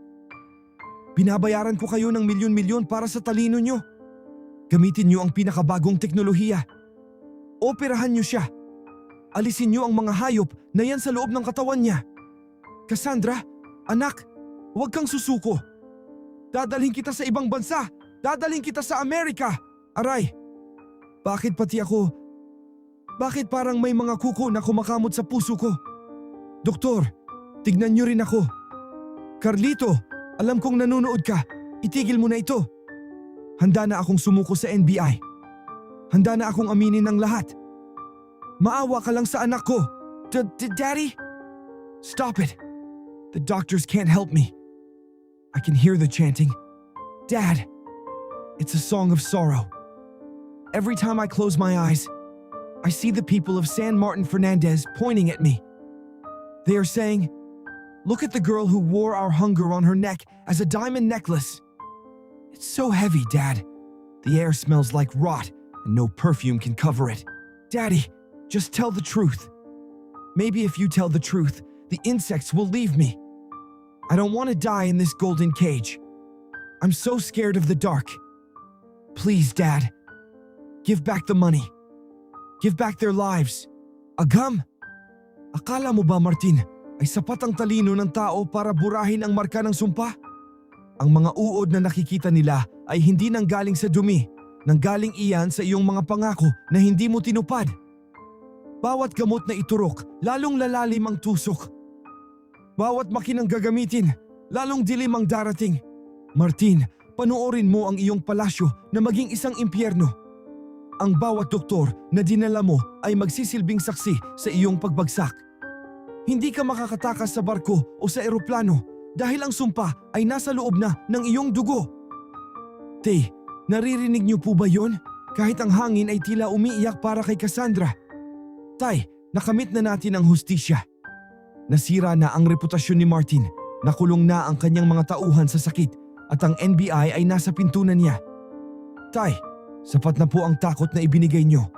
Binabayaran ko kayo ng milyon-milyon para sa talino nyo. Gamitin nyo ang pinakabagong teknolohiya. Operahan nyo siya. Alisin nyo ang mga hayop na yan sa loob ng katawan niya. Cassandra, anak, huwag kang susuko. Dadalhin kita sa ibang bansa. Dadalhin kita sa Amerika. Aray, bakit pati ako? Bakit parang may mga kuko na kumakamot sa puso ko? Doktor, tignan nyo rin ako. Carlito, alam kong nanonood ka. Itigil mo na ito. Handa na akong sumuko sa NBI. Handa na akong aminin ng lahat. Maawa ka lang sa anak ko. Daddy? Stop it. The doctors can't help me. I can hear the chanting. Dad, it's a song of sorrow. Every time I close my eyes, I see the people of San Martin Fernandez pointing at me. They are saying, "Look at the girl who wore our hunger on her neck as a diamond necklace." It's so heavy, Dad. The air smells like rot and no perfume can cover it. Daddy, just tell the truth. Maybe if you tell the truth, the insects will leave me. I don't want to die in this golden cage. I'm so scared of the dark. Please, Dad. Give back the money. Give back their lives. Agam? Akala mo ba, Martin, ay sapat ang talino ng tao para burahin ang marka ng sumpa? Ang mga uod na nakikita nila ay hindi nanggaling sa dumi. Nanggaling iyan sa iyong mga pangako na hindi mo tinupad. Bawat gamot na iturok, lalong lalalim ang tusok. Bawat makinang gagamitin, lalong dilim ang darating. Martin, panoorin mo ang iyong palasyo na maging isang impyerno. Ang bawat doktor na dinala mo ay magsisilbing saksi sa iyong pagbagsak. Hindi ka makakatakas sa barko o sa eroplano dahil ang sumpa ay nasa loob na ng iyong dugo. Te, naririnig niyo po ba yon? Kahit ang hangin ay tila umiiyak para kay Cassandra. Tay, nakamit na natin ang hustisya. Nasira na ang reputasyon ni Martin, nakulong na ang kanyang mga tauhan sa sakit at ang NBI ay nasa pintunan niya. Tay, sapat na po ang takot na ibinigay niyo.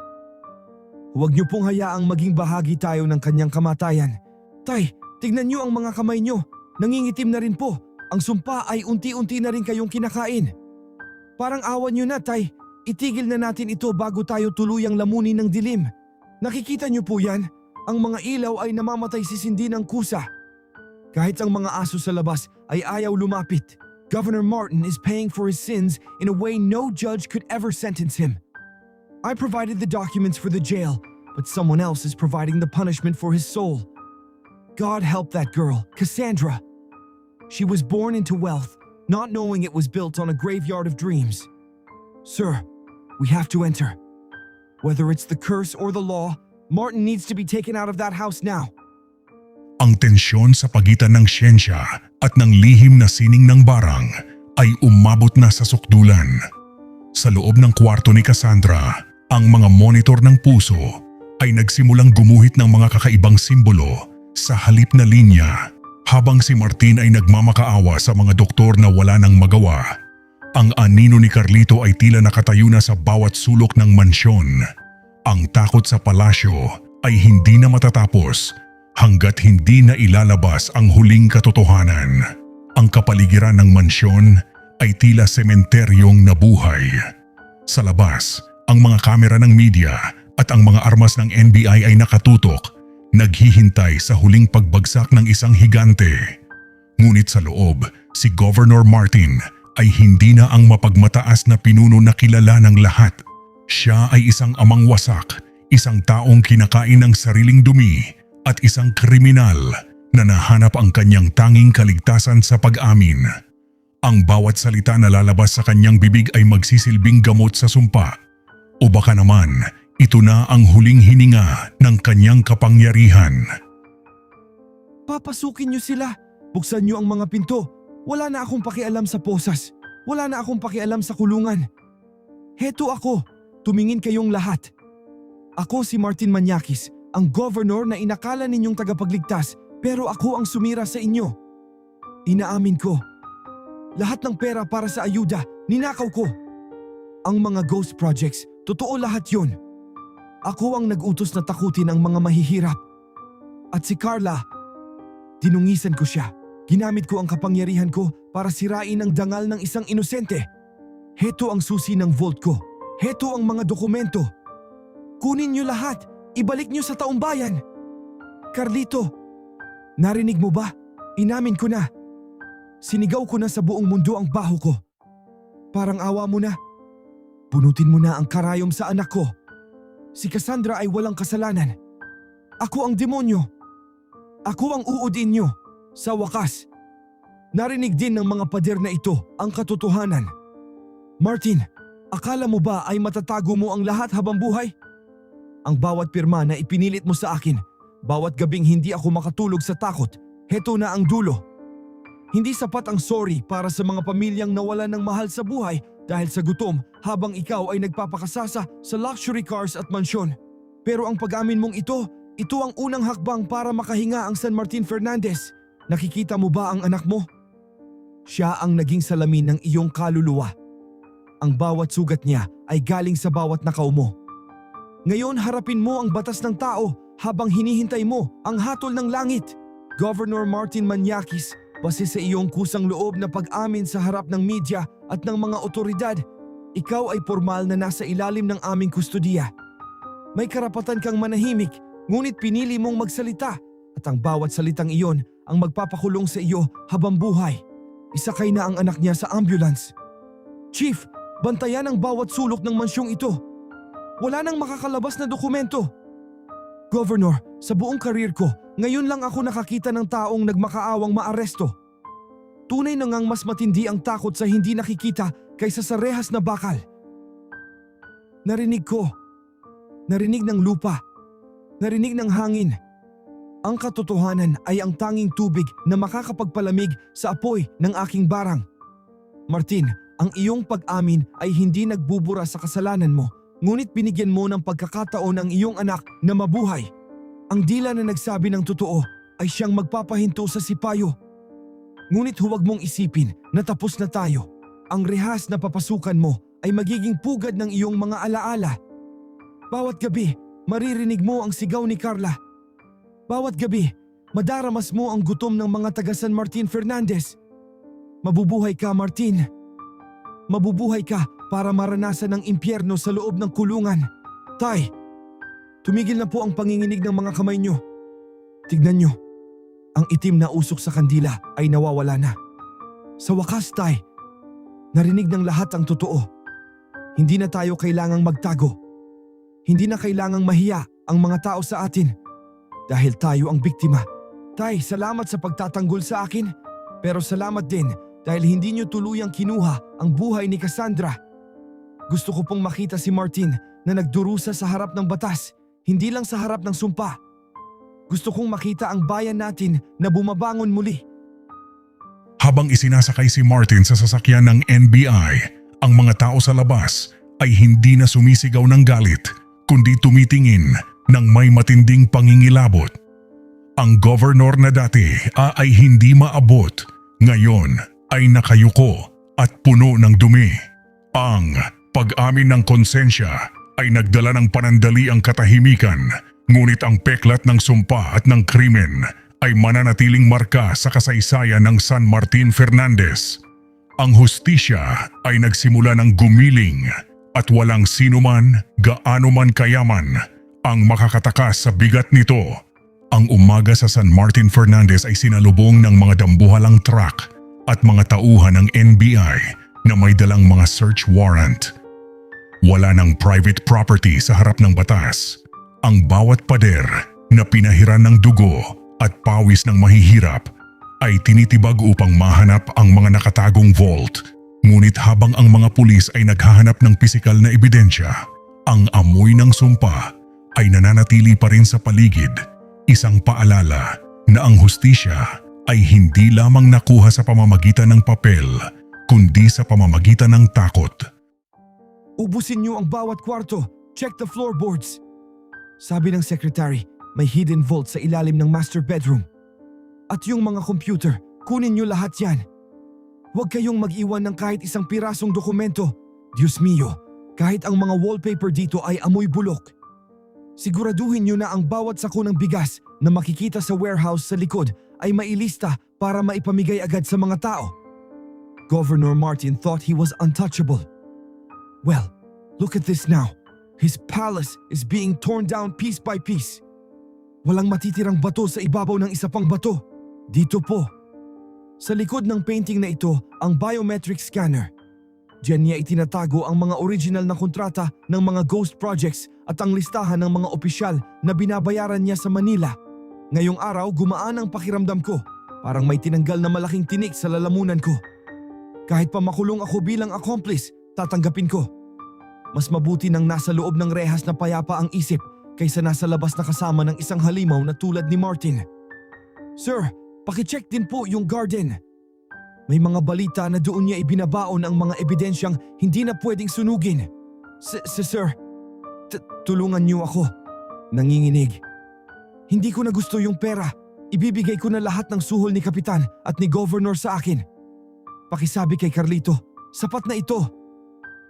Huwag niyo pong hayaang maging bahagi tayo ng kanyang kamatayan. Tay, tignan niyo ang mga kamay niyo. Nangingitim na rin po. Ang sumpa ay unti-unti na rin kayong kinakain. Parang awan niyo na, Tay. Itigil na natin ito bago tayo tuluyang lamunin ng dilim. Nakikita niyo po yan? Ang mga ilaw ay namamatay sisindi ng kusa. Kahit ang mga aso sa labas ay ayaw lumapit. Governor Martin is paying for his sins in a way no judge could ever sentence him. I provided the documents for the jail, but someone else is providing the punishment for his soul. God help that girl, Cassandra. She was born into wealth, not knowing it was built on a graveyard of dreams. Sir, we have to enter. Whether it's the curse or the law, Martin needs to be taken out of that house now. Ang tensyon sa pagitan ng siyensya at ng lihim na sining ng barang ay umabot na sa sukdulan. Sa loob ng kwarto ni Cassandra, ang mga monitor ng puso ay nagsimulang gumuhit ng mga kakaibang simbolo sa halip na linya habang si Martin ay nagmamakaawa sa mga doktor na wala nang magawa. Ang anino ni Carlito ay tila nakatayo na sa bawat sulok ng mansyon. Ang takot sa palasyo ay hindi na matatapos hanggat hindi na ilalabas ang huling katotohanan. Ang kapaligiran ng mansyon ay tila sementeryong nabuhay. Sa labas, ang mga kamera ng media at ang mga armas ng NBI ay nakatutok, naghihintay sa huling pagbagsak ng isang higante. Ngunit sa loob, si Governor Martin ay hindi na ang mapagmataas na pinuno na kilala ng lahat. Siya ay isang amang wasak, isang taong kinakain ng sariling dumi at isang kriminal na nahanap ang kanyang tanging kaligtasan sa pag-amin. Ang bawat salita na lalabas sa kanyang bibig ay magsisilbing gamot sa sumpa. O baka naman, ito na ang huling hininga ng kanyang kapangyarihan. Papasukin niyo sila. Buksan niyo ang mga pinto. Wala na akong pakialam sa posas. Wala na akong pakialam sa kulungan. Heto ako. Tumingin kayong lahat. Ako si Martin Maniakis, ang governor na inakala ninyong tagapagligtas, pero ako ang sumira sa inyo. Inaamin ko. Lahat ng pera para sa ayuda, ninakaw ko. Ang mga ghost projects, totoo lahat yun. Ako ang nag-utos na takutin ang mga mahihirap. At si Carla, dinungisan ko siya. Ginamit ko ang kapangyarihan ko para sirain ang dangal ng isang inosente. Heto ang susi ng vault ko. Heto ang mga dokumento. Kunin niyo lahat. Ibalik niyo sa taumbayan. Carlito, narinig mo ba? Inamin ko na. Sinigaw ko na sa buong mundo ang baho ko. Parang awa mo na. Bunutin mo na ang karayom sa anak ko. Si Cassandra ay walang kasalanan. Ako ang demonyo. Ako ang uudin niyo. Sa wakas, narinig din ng mga pader na ito ang katotohanan. Martin, akala mo ba ay matatago mo ang lahat habang buhay? Ang bawat pirma na ipinilit mo sa akin, bawat gabing hindi ako makatulog sa takot, heto na ang dulo. Hindi sapat ang sorry para sa mga pamilyang nawalan ng mahal sa buhay dahil sa gutom habang ikaw ay nagpapakasasa sa luxury cars at mansyon. Pero ang pag-amin mong ito ang unang hakbang para makahinga ang San Martin Fernandez. Nakikita mo ba ang anak mo? Siya ang naging salamin ng iyong kaluluwa. Ang bawat sugat niya ay galing sa bawat nakaw mo. Ngayon harapin mo ang batas ng tao habang hinihintay mo ang hatol ng langit. Governor Martin Maniakis, base sa iyong kusang loob na pag-amin sa harap ng media at ng mga otoridad, ikaw ay formal na nasa ilalim ng aming kustodiya. May karapatan kang manahimik, ngunit pinili mong magsalita at ang bawat salitang iyon ang magpapakulong sa iyo habang buhay. Isakay na ang anak niya sa ambulance. Chief, bantayan ang bawat sulok ng mansyong ito. Wala nang makakalabas na dokumento. Governor, sa buong karir ko, ngayon lang ako nakakita ng taong nagmakaawang maaresto. Tunay na ngang mas matindi ang takot sa hindi nakikita kaysa sa rehas na bakal. Narinig ko. Narinig ng lupa. Narinig ng hangin. Ang katotohanan ay ang tanging tubig na makakapagpalamig sa apoy ng aking barang. Martin, ang iyong pag-amin ay hindi nagbubura sa kasalanan mo, ngunit binigyan mo ng pagkakataon ang iyong anak na mabuhay. Ang dila na nagsabi ng totoo ay siyang magpapahinto sa sipayo. Ngunit huwag mong isipin na tapos na tayo. Ang rehas na papasukan mo ay magiging pugad ng iyong mga alaala. Bawat gabi, maririnig mo ang sigaw ni Carla. Bawat gabi, madaramas mo ang gutom ng mga taga San Martin Fernandez. Mabubuhay ka, Martin. Mabubuhay ka para maranasan ang impyerno sa loob ng kulungan. Tay, tumigil na po ang panginginig ng mga kamay nyo. Tignan nyo, ang itim na usok sa kandila ay nawawala na. Sa wakas, Tay, narinig ng lahat ang totoo. Hindi na tayo kailangang magtago. Hindi na kailangang mahiya ang mga tao sa atin. Dahil tayo ang biktima. Tay, salamat sa pagtatanggol sa akin. Pero salamat din dahil hindi niyo tuluyang kinuha ang buhay ni Cassandra. Gusto ko pong makita si Martin na nagdurusa sa harap ng batas, hindi lang sa harap ng sumpa. Gusto kong makita ang bayan natin na bumabangon muli. Habang isinasakay si Martin sa sasakyan ng NBI, ang mga tao sa labas ay hindi na sumisigaw ng galit, kundi tumitingin ng may matinding pangingilabot. Ang governor na dati ay hindi maabot, ngayon ay nakayuko at puno ng dumi. Ang pag-amin ng konsensya ay nagdala ng panandaliang katahimikan, ngunit ang peklat ng sumpa at ng krimen ay mananatiling marka sa kasaysayan ng San Martin Fernandez. Ang hustisya ay nagsimula ng gumiling At walang sinuman, gaano man kayaman, ang makakatakas sa bigat nito. Ang umaga sa San Martin Fernandez ay sinalubong ng mga dambuhalang truck at mga tauhan ng NBI na may dalang mga search warrant. Wala ng private property sa harap ng batas. Ang bawat pader na pinahiran ng dugo at pawis ng mahihirap ay tinitibag upang mahanap ang mga nakatagong vault. Ngunit habang ang mga pulis ay naghahanap ng pisikal na ebidensya, ang amoy ng sumpa ay nananatili pa rin sa paligid, isang paalala na ang hustisya ay hindi lamang nakuha sa pamamagitan ng papel, kundi sa pamamagitan ng takot. Ubusin niyo ang bawat kwarto. Check the floorboards. Sabi ng secretary, may hidden vault sa ilalim ng master bedroom. At yung mga computer, kunin niyo lahat yan. Huwag kayong mag-iwan ng kahit isang pirasong dokumento. Diyos mio, kahit ang mga wallpaper dito ay amoy bulok. Siguraduhin niyo na ang bawat sako ng bigas na makikita sa warehouse sa likod ay mailista para maipamigay agad sa mga tao. Governor Martin thought he was untouchable. Well, look at this now. His palace is being torn down piece by piece. Walang matitirang bato sa ibabaw ng isa pang bato. Dito po. Sa likod ng painting na ito, ang biometric scanner. Diyan niya itinatago ang mga original na kontrata ng mga ghost projects at ang listahan ng mga opisyal na binabayaran niya sa Manila. Ngayong araw, gumaan ang pakiramdam ko. Parang may tinanggal na malaking tinik sa lalamunan ko. Kahit pa makulong ako bilang accomplice, tatanggapin ko. Mas mabuti nang nasa loob ng rehas na payapa ang isip kaysa nasa labas na kasama ng isang halimaw na tulad ni Martin. Sir, pakicheck din po yung garden. May mga balita na doon niya ibinabaon ang mga ebidensyang hindi na pwedeng sunugin. Sir, tulungan niyo ako. Nanginginig. Hindi ko na gusto yung pera. Ibibigay ko na lahat ng suhol ni Kapitan at ni Governor sa akin. Pakisabi kay Carlito, sapat na ito.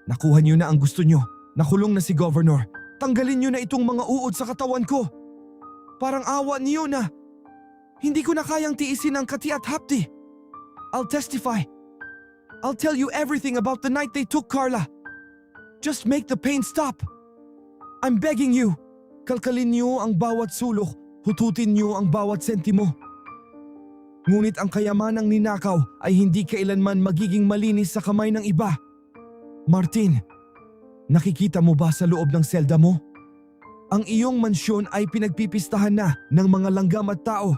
Nakuha niyo na ang gusto niyo. Nakulong na si Governor. Tanggalin niyo na itong mga uod sa katawan ko. Parang awa niyo na. Hindi ko na kayang tiisin ang kati at hapdi. I'll testify. I'll tell you everything about the night they took Carla. Just make the pain stop. I'm begging you. Kalkalin niyo ang bawat sulok. Hututin niyo ang bawat sentimo. Ngunit ang kayamanang ninakaw ay hindi kailanman magiging malinis sa kamay ng iba. Martin, nakikita mo ba sa loob ng selda mo? Ang iyong mansyon ay pinagpipistahan na ng mga langgam at tao.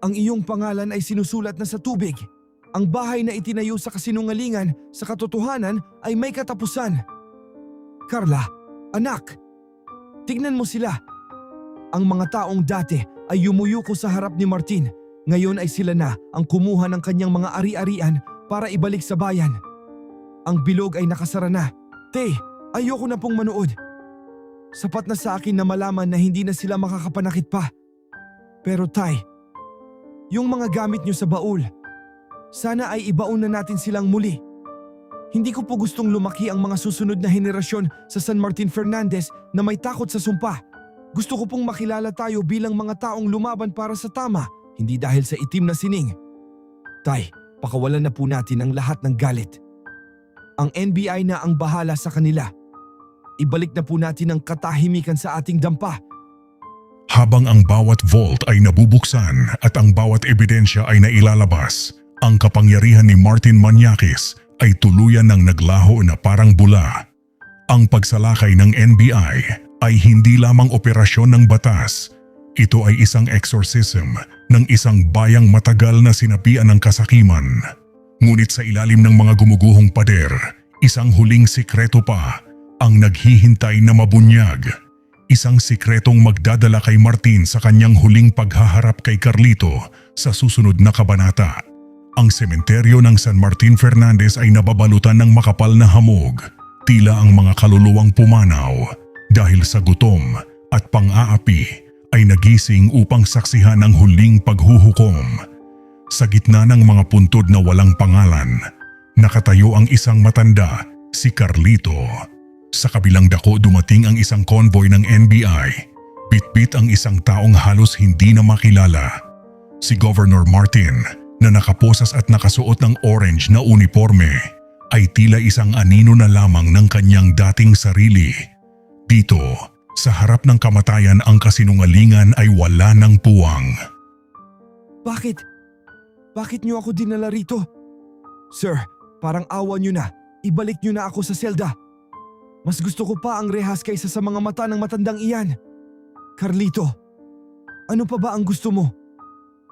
Ang iyong pangalan ay sinusulat na sa tubig. Ang bahay na itinayo sa kasinungalingan, sa katotohanan ay may katapusan. Carla, anak, tignan mo sila. Ang mga taong dati ay yumuyuko sa harap ni Martin. Ngayon ay sila na ang kumuha ng kanyang mga ari-arian para ibalik sa bayan. Ang bilog ay nakasara na. Tay, ayoko na pong manood. Sapat na sa akin na malaman na hindi na sila makakapanakit pa. Pero Tay, yung mga gamit nyo sa baul, sana ay ibaon na natin silang muli. Hindi ko po gustong lumaki ang mga susunod na henerasyon sa San Martin Fernandez na may takot sa sumpa. Gusto ko pong makilala tayo bilang mga taong lumaban para sa tama, hindi dahil sa itim na sining. Tay, pakawalan na po natin ang lahat ng galit. Ang NBI na ang bahala sa kanila. Ibalik na po natin ang katahimikan sa ating dampa. Habang ang bawat vault ay nabubuksan at ang bawat ebidensya ay nailalabas, ang kapangyarihan ni Martin Maniakis ay tuluyan ng naglaho na parang bula. Ang pagsalakay ng NBI ay hindi lamang operasyon ng batas. Ito ay isang exorcism ng isang bayang matagal na sinapian ng kasakiman. Ngunit sa ilalim ng mga gumuguhong pader, isang huling sikreto pa ang naghihintay na mabunyag. Isang sikretong magdadala kay Martin sa kanyang huling paghaharap kay Carlito sa susunod na kabanata. Ang sementeryo ng San Martin Fernandez ay nababalutan ng makapal na hamog, tila ang mga kaluluwang pumanaw dahil sa gutom at pang-aapi ay nagising upang saksihan ang huling paghuhukom. Sa gitna ng mga puntod na walang pangalan, nakatayo ang isang matanda, si Carlito. Sa kabilang dako dumating ang isang convoy ng NBI. Bitbit ang isang taong halos hindi na makilala. Si Governor Martin na nakaposas at nakasuot ng orange na uniforme. ay tila isang anino na lamang ng kanyang dating sarili. Dito, sa harap ng kamatayan, ang kasinungalingan ay wala ng puwang. Bakit? Bakit niyo ako dinala rito? Sir, parang awa niyo na. Ibalik niyo na ako sa selda. Mas gusto ko pa ang rehas kaysa sa mga mata ng matandang iyan. Carlito, ano pa ba ang gusto mo?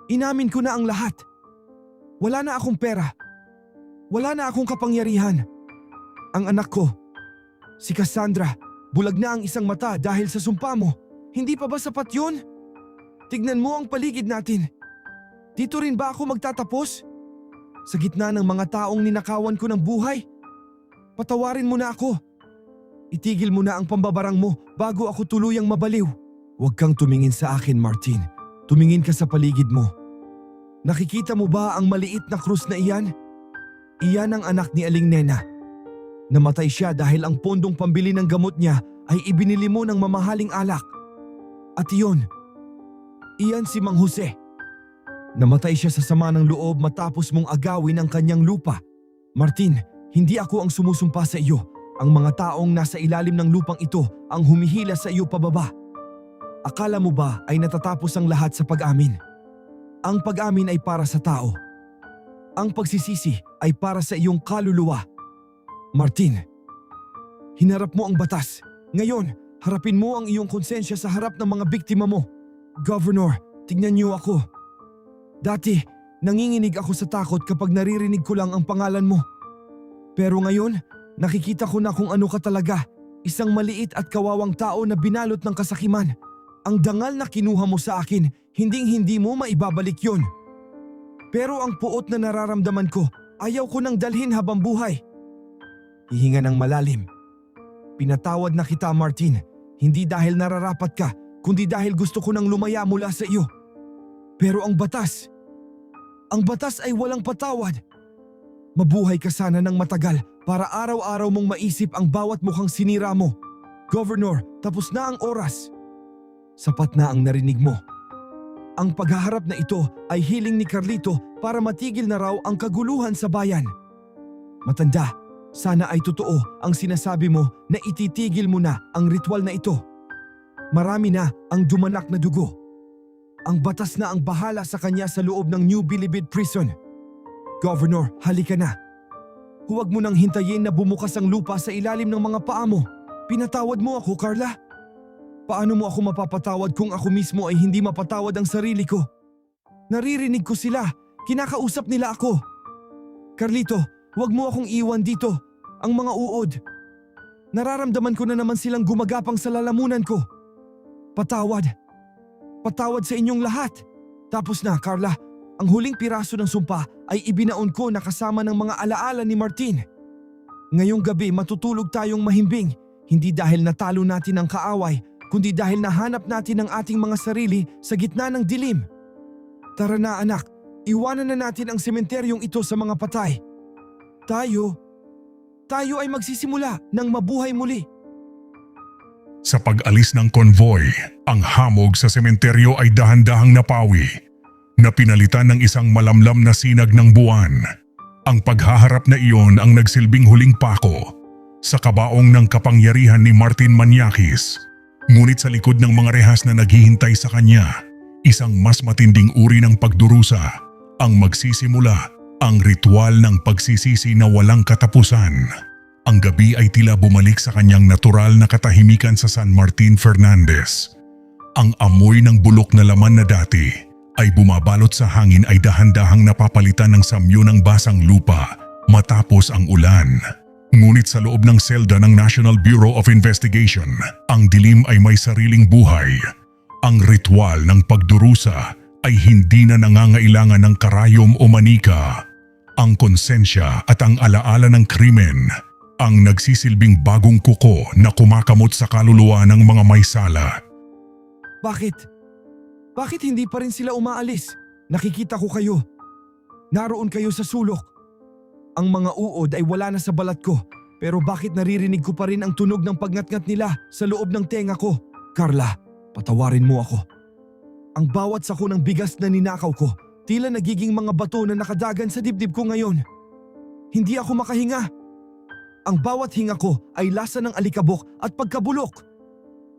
Inamin ko na ang lahat. Wala na akong pera. Wala na akong kapangyarihan. Ang anak ko, si Cassandra, bulag na ang isang mata dahil sa sumpa mo. Hindi pa ba sapat yun? Tignan mo ang paligid natin. Dito rin ba ako magtatapos? Sa gitna ng mga taong ninakawan ko ng buhay? Patawarin mo na ako. Itigil mo na ang pambabarang mo bago ako tuluyang mabaliw. Huwag kang tumingin sa akin, Martin. Tumingin ka sa paligid mo. Nakikita mo ba ang maliit na krus na iyan? Iyan ang anak ni Aling Nena. Namatay siya dahil ang pondong pambili ng gamot niya ay ibinili mo ng mamahaling alak. At iyon si Mang Jose. Namatay siya sa sama ng loob matapos mong agawin ang kanyang lupa. Martin, hindi ako ang sumusumpa sa iyo. Ang mga taong nasa ilalim ng lupang ito ang humihila sa iyo pababa. Akala mo ba ay natatapos ang lahat sa pag-amin? Ang pag-amin ay para sa tao. Ang pagsisisi ay para sa iyong kaluluwa. Martin, hinarap mo ang batas. Ngayon, harapin mo ang iyong konsensya sa harap ng mga biktima mo. Governor, tignan niyo ako. Dati, nanginginig ako sa takot kapag naririnig ko lang ang pangalan mo. Pero ngayon, nakikita ko na kung ano ka talaga. Isang maliit at kawawang tao na binalot ng kasakiman. Ang dangal na kinuha mo sa akin, hinding-hindi mo maibabalik yon. Pero ang puot na nararamdaman ko, ayaw ko nang dalhin habang buhay. Hihinga ng malalim. Pinatawad na kita, Martin. Hindi dahil nararapat ka, kundi dahil gusto ko nang lumaya mula sa iyo. Pero ang batas ay walang patawad. Mabuhay ka sana ng matagal para araw-araw mong maisip ang bawat mukhang sinira mo. Governor, tapos na ang oras. Sapat na ang narinig mo. Ang paghaharap na ito ay hiling ni Carlito para matigil na raw ang kaguluhan sa bayan. Matanda, sana ay totoo ang sinasabi mo na ititigil mo na ang ritual na ito. Marami na ang dumanak na dugo. Ang batas na ang bahala sa kanya sa loob ng New Bilibid Prison. Governor, halika na. Huwag mo nang hintayin na bumukas ang lupa sa ilalim ng mga paa mo. Pinatawad mo ako, Carla. Paano mo ako mapapatawad kung ako mismo ay hindi mapatawad ang sarili ko? Naririnig ko sila. Kinakausap nila ako. Carlito, huwag mo akong iwan dito. Ang mga uod. Nararamdaman ko na naman silang gumagapang sa lalamunan ko. Patawad. Patawad sa inyong lahat. Tapos na, Carla. Ang huling piraso ng sumpa ay ibinaon ko na kasama ng mga alaala ni Martin. Ngayong gabi matutulog tayong mahimbing. Hindi dahil natalo natin ang kaaway, kundi dahil nahanap natin ang ating mga sarili sa gitna ng dilim. Tara na anak, iwanan na natin ang sementeryong ito sa mga patay. Tayo ay magsisimula ng mabuhay muli. Sa pag-alis ng konvoy, ang hamog sa sementeryo ay dahan-dahang napawi, na pinalitan ng isang malamlam na sinag ng buwan. Ang paghaharap na iyon ang nagsilbing huling pako sa kabaong ng kapangyarihan ni Martin Maniakis. Ngunit sa likod ng mga rehas na naghihintay sa kanya, isang mas matinding uri ng pagdurusa ang magsisimula, ang ritual ng pagsisisi na walang katapusan. Ang gabi ay tila bumalik sa kanyang natural na katahimikan sa San Martin Fernandez. Ang amoy ng bulok na laman na dati ay bumabalot sa hangin ay dahan-dahang napapalitan ng samyo ng basang lupa matapos ang ulan. Ngunit sa loob ng selda ng National Bureau of Investigation, ang dilim ay may sariling buhay. Ang ritual ng pagdurusa ay hindi na nangangailangan ng karayom o manika. Ang konsensya at ang alaala ng krimen ang nagsisilbing bagong kuko na kumakamot sa kaluluwa ng mga may sala. Bakit? Bakit hindi pa rin sila umaalis? Nakikita ko kayo. Naroon kayo sa sulok. Ang mga uod ay wala na sa balat ko, pero bakit naririnig ko pa rin ang tunog ng pagngatngat nila sa loob ng tenga ko? Carla, patawarin mo ako. Ang bawat sako ng bigas na ninakaw ko, tila nagiging mga bato na nakadagan sa dibdib ko ngayon. Hindi ako makahinga. Ang bawat hinga ko ay lasa ng alikabok at pagkabulok.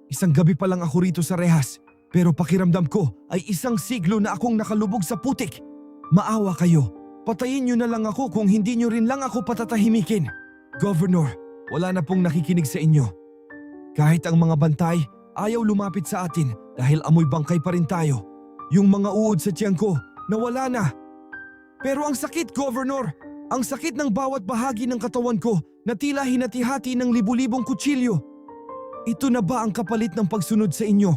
Isang gabi pa lang ako rito sa rehas, pero pakiramdam ko ay isang siglo na akong nakalubog sa putik. Maawa kayo, patayin niyo na lang ako kung hindi niyo rin lang ako patatahimikin. Governor, wala na pong nakikinig sa inyo. Kahit ang mga bantay, ayaw lumapit sa atin dahil amoy bangkay pa rin tayo. Yung mga uod sa tiyan ko, nawala na. Pero ang sakit, Governor! Ang sakit ng bawat bahagi ng katawan ko na tila hinati-hati ng libu-libong kutsilyo. Ito na ba ang kapalit ng pagsunod sa inyo?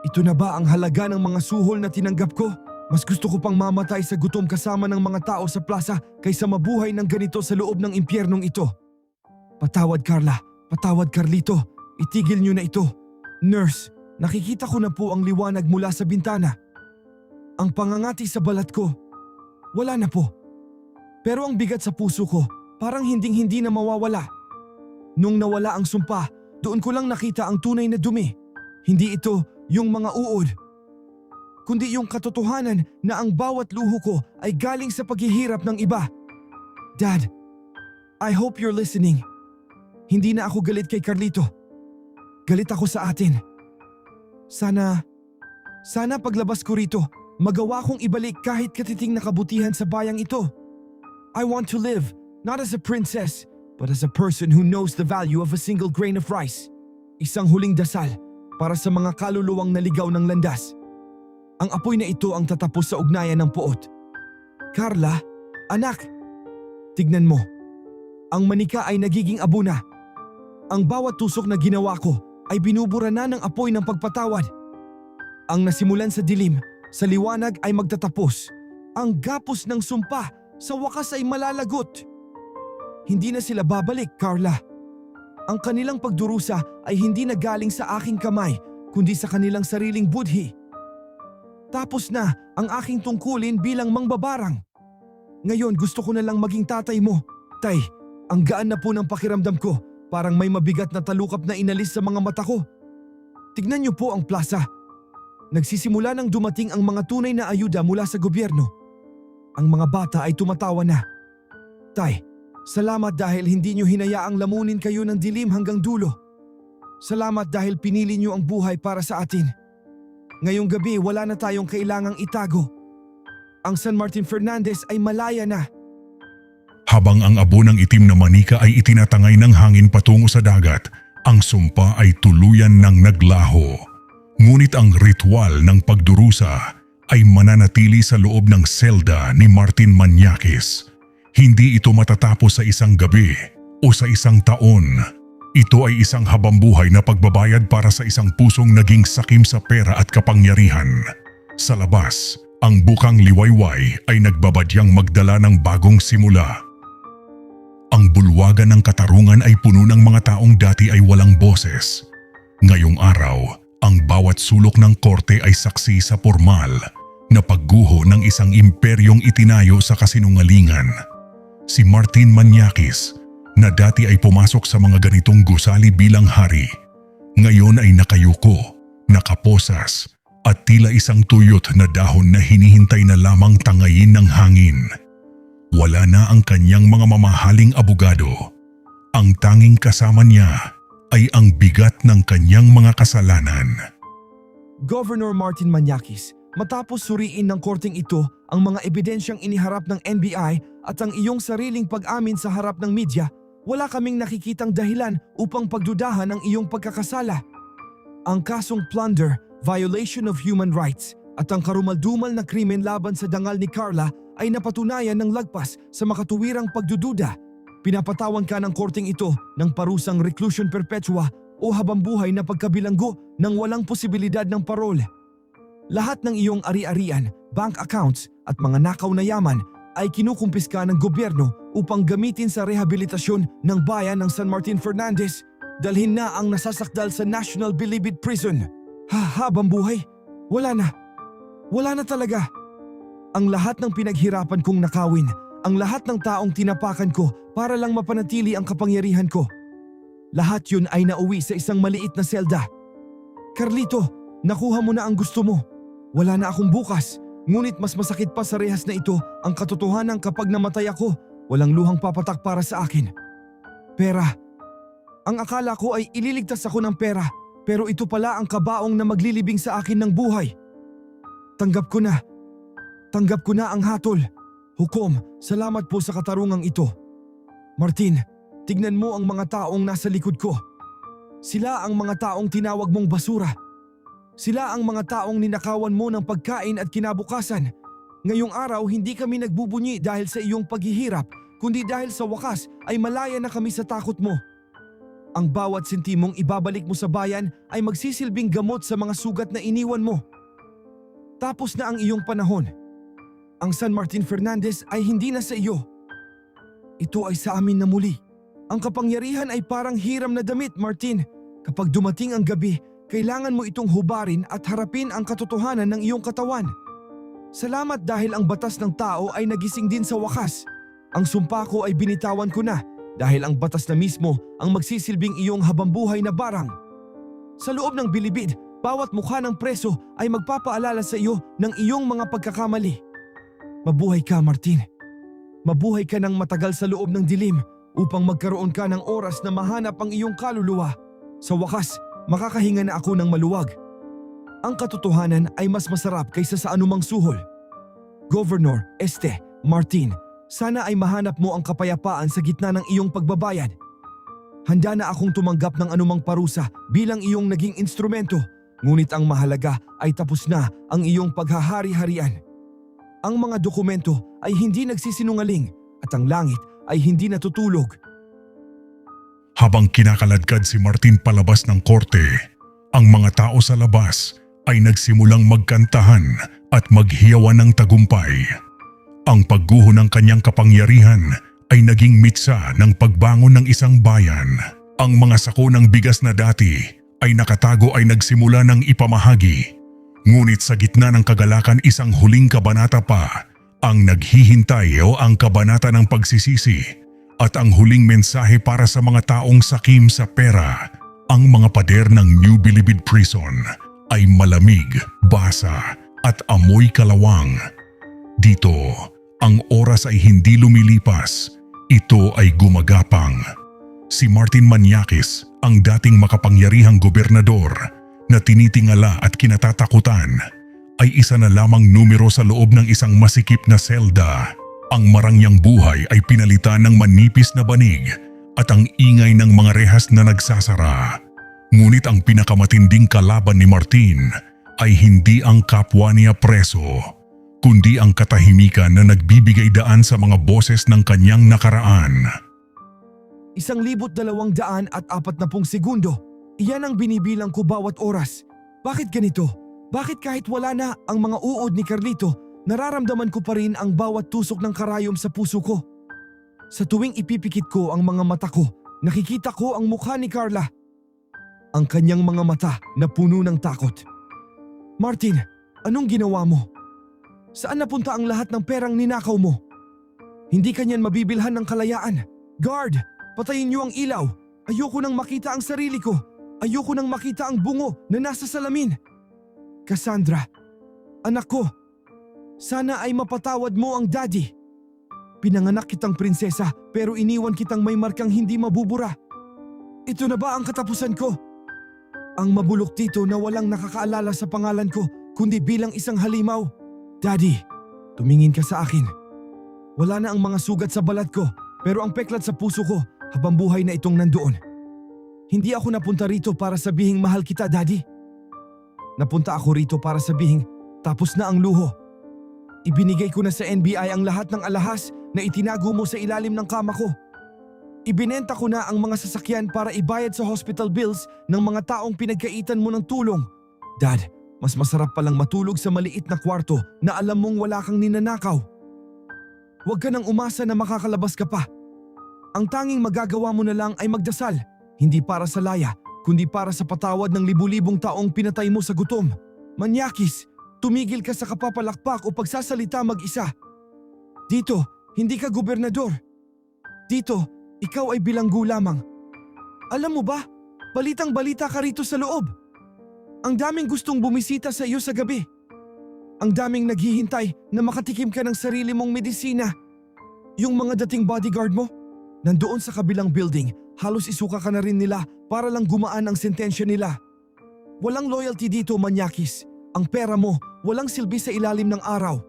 Ito na ba ang halaga ng mga suhol na tinanggap ko? Mas gusto ko pang mamatay sa gutom kasama ng mga tao sa plaza kaysa mabuhay ng ganito sa loob ng impyernong ito. Patawad Carla, patawad Carlito, itigil niyo na ito. Nurse, nakikita ko na po ang liwanag mula sa bintana. Ang pangangati sa balat ko, wala na po. Pero ang bigat sa puso ko, parang hinding-hindi na mawawala. Nung nawala ang sumpa, doon ko lang nakita ang tunay na dumi. Hindi ito yung mga uod, kundi yung katotohanan na ang bawat luho ko ay galing sa paghihirap ng iba. Dad, I hope you're listening. Hindi na ako galit kay Carlito. Galit ako sa atin. Sana paglabas ko rito, magawa kong ibalik kahit katiting na kabutihan sa bayang ito. I want to live, not as a princess, but as a person who knows the value of a single grain of rice. Isang huling dasal para sa mga kaluluwang naligaw ng landas. Ang apoy na ito ang tatapos sa ugnayan ng puot. Carla, anak, tignan mo. Ang manika ay nagiging abo na. Ang bawat tusok na ginawa ko ay binubura na ng apoy ng pagpatawad. Ang nasimulan sa dilim, sa liwanag ay magtatapos. Ang gapos ng sumpa sa wakas ay malalagot. Hindi na sila babalik, Carla. Ang kanilang pagdurusa ay hindi na galing sa aking kamay, kundi sa kanilang sariling budhi. Tapos na ang aking tungkulin bilang mangbabarang. Ngayon gusto ko na lang maging tatay mo. Tay, ang gaan na po ng pakiramdam ko, parang may mabigat na talukap na inalis sa mga mata ko. Tignan niyo po ang plaza. Nagsisimula nang dumating ang mga tunay na ayuda mula sa gobyerno. Ang mga bata ay tumatawa na. Tay, salamat dahil hindi niyo hinayaang lamunin kayo ng dilim hanggang dulo. Salamat dahil pinili niyo ang buhay para sa atin. Ngayong gabi wala na tayong kailangang itago. Ang San Martin Fernandez ay malaya na. Habang ang abo ng itim na manika ay itinatangay ng hangin patungo sa dagat, ang sumpa ay tuluyan ng naglaho. Ngunit ang ritual ng pagdurusa ay mananatili sa loob ng selda ni Martin Maniakis. Hindi ito matatapos sa isang gabi o sa isang taon. Ito ay isang habambuhay na pagbabayad para sa isang pusong naging sakim sa pera at kapangyarihan. Sa labas, ang bukang liwayway ay nagbabadyang magdala ng bagong simula. Ang bulwagan ng katarungan ay puno ng mga taong dati ay walang boses. Ngayong araw, ang bawat sulok ng korte ay saksi sa formal na pagguho ng isang imperyong itinayo sa kasinungalingan. Si Martin Maniakis, na dati ay pumasok sa mga ganitong gusali bilang hari, ngayon ay nakayuko, nakaposas, at tila isang tuyot na dahon na hinihintay na lamang tangayin ng hangin. Wala na ang kanyang mga mamahaling abogado. Ang tanging kasama niya ay ang bigat ng kanyang mga kasalanan. Governor Martin Maniakis, matapos suriin ng korteng ito ang mga ebidensyang iniharap ng NBI at ang iyong sariling pag-amin sa harap ng media, wala kaming nakikitang dahilan upang pagdudahan ang iyong pagkakasala. Ang kasong plunder, violation of human rights at ang karumaldumal na krimen laban sa dangal ni Carla ay napatunayan ng lagpas sa makatuwirang pagdududa. Pinapatawan ka ng korteng ito ng parusang reclusion perpetua o habambuhay na pagkabilanggo ng walang posibilidad ng parol. Lahat ng iyong ari-arian, bank accounts at mga nakaw na yaman ay kinukumpiska ng gobyerno upang gamitin sa rehabilitasyon ng bayan ng San Martin Fernandez. Dalhin na ang nasasakdal sa National Bilibid Prison. Habang buhay? Wala na. Wala na talaga. Ang lahat ng pinaghirapan kong nakawin, ang lahat ng taong tinapakan ko para lang mapanatili ang kapangyarihan ko. Lahat yun ay nauwi sa isang maliit na selda. Carlito, nakuha mo na ang gusto mo. Wala na akong bukas, ngunit mas masakit pa sa rehas na ito ang katotohanan kapag namatay ako, walang luhang papatak para sa akin. Pera. Ang akala ko ay ililigtas ako ng pera, pero ito pala ang kabaong na maglilibing sa akin ng buhay. Tanggap ko na. Tanggap ko na ang hatol. Hukom, salamat po sa katarungang ito. Martin, tignan mo ang mga taong nasa likod ko. Sila ang mga taong tinawag mong basura. Sila ang mga taong ninakawan mo ng pagkain at kinabukasan. Ngayong araw hindi kami nagbubunyi dahil sa iyong paghihirap, kundi dahil sa wakas ay malaya na kami sa takot mo. Ang bawat sentimong ibabalik mo sa bayan ay magsisilbing gamot sa mga sugat na iniwan mo. Tapos na ang iyong panahon. Ang San Martin Fernandez ay hindi na sa iyo. Ito ay sa amin na muli. Ang kapangyarihan ay parang hiram na damit, Martin. Kapag dumating ang gabi, kailangan mo itong hubarin at harapin ang katotohanan ng iyong katawan. Salamat dahil ang batas ng tao ay nagising din sa wakas. Ang sumpa ko ay binitawan ko na dahil ang batas na mismo ang magsisilbing iyong habambuhay na barang. Sa loob ng bilibid, bawat mukha ng preso ay magpapaalala sa iyo ng iyong mga pagkakamali. Mabuhay ka, Martin. Mabuhay ka ng matagal sa loob ng dilim upang magkaroon ka ng oras na mahanap ang iyong kaluluwa. Sa wakas, makakahinga na ako ng maluwag. Ang katotohanan ay mas masarap kaysa sa anumang suhol. Governor Martin, sana ay mahanap mo ang kapayapaan sa gitna ng iyong pagbabayad. Handa na akong tumanggap ng anumang parusa bilang iyong naging instrumento, ngunit ang mahalaga ay tapos na ang iyong paghahari-harian. Ang mga dokumento ay hindi nagsisinungaling at ang langit ay hindi natutulog. Habang kinakaladkad si Martin palabas ng korte, ang mga tao sa labas ay nagsimulang magkantahan at maghiyawan ng tagumpay. Ang pagguho ng kanyang kapangyarihan ay naging mitsa ng pagbangon ng isang bayan. Ang mga sako ng bigas na dati ay nakatago ay nagsimula ng ipamahagi. Ngunit sa gitna ng kagalakan isang huling kabanata pa ang naghihintay o ang kabanata ng pagsisisi at ang huling mensahe para sa mga taong sakim sa pera. Ang mga pader ng New Bilibid Prison ay malamig, basa at amoy kalawang. Dito, ang oras ay hindi lumilipas, ito ay gumagapang. Si Martin Maniakis, ang dating makapangyarihang gobernador na tinitingala at kinatatakutan, ay isa na lamang numero sa loob ng isang masikip na selda. Ang marangyang buhay ay pinalitan ng manipis na banig at ang ingay ng mga rehas na nagsasara. Ngunit ang pinakamatinding kalaban ni Martin ay hindi ang kapwa niya preso, kundi ang katahimikan na nagbibigay daan sa mga boses ng kanyang nakaraan. 1,240 segundo. Iyan ang binibilang ko bawat oras. Bakit ganito? Bakit kahit wala na ang mga uod ni Carlito, nararamdaman ko pa rin ang bawat tusok ng karayom sa puso ko? Sa tuwing ipipikit ko ang mga mata ko, nakikita ko ang mukha ni Carla. Ang kanyang mga mata na puno ng takot. Martin, anong ginawa mo? Saan napunta ang lahat ng perang ninakaw mo? Hindi kanyan mabibilhan ng kalayaan. Guard, patayin niyo ang ilaw. Ayoko nang makita ang sarili ko. Ayoko nang makita ang bungo na nasa salamin. Cassandra, anak ko, sana ay mapatawad mo ang daddy. Pinanganak kitang prinsesa pero iniwan kitang may markang hindi mabubura. Ito na ba ang katapusan ko? Ang mabulok dito na walang nakakaalala sa pangalan ko kundi bilang isang halimaw. Daddy, tumingin ka sa akin. Wala na ang mga sugat sa balat ko pero ang peklat sa puso ko habang buhay na itong nandoon. Hindi ako napunta rito para sabihing mahal kita, Daddy. Napunta ako rito para sabihing tapos na ang luho. Ibinigay ko na sa NBI ang lahat ng alahas na itinago mo sa ilalim ng kama ko. Ibinenta ko na ang mga sasakyan para ibayad sa hospital bills ng mga taong pinagkaitan mo ng tulong. Dad, mas masarap palang matulog sa maliit na kwarto na alam mong wala kang ninanakaw. Huwag ka nang umasa na makakalabas ka pa. Ang tanging magagawa mo na lang ay magdasal. Hindi para sa laya, kundi para sa patawad ng libu-libong taong pinatay mo sa gutom. Maniakis, tumigil ka sa kapapalakpak o pagsasalita mag-isa. Dito, hindi ka gobernador. Dito, ikaw ay bilanggo lamang. Alam mo ba, balitang-balita ka rito sa loob. Ang daming gustong bumisita sa iyo sa gabi. Ang daming naghihintay na makatikim ka ng sarili mong medisina. Yung mga dating bodyguard mo, nandoon sa kabilang building halos isuka ka na rin nila para lang gumaan ang sentensya nila. Walang loyalty dito, Manyakis. Ang pera mo, walang silbi sa ilalim ng araw.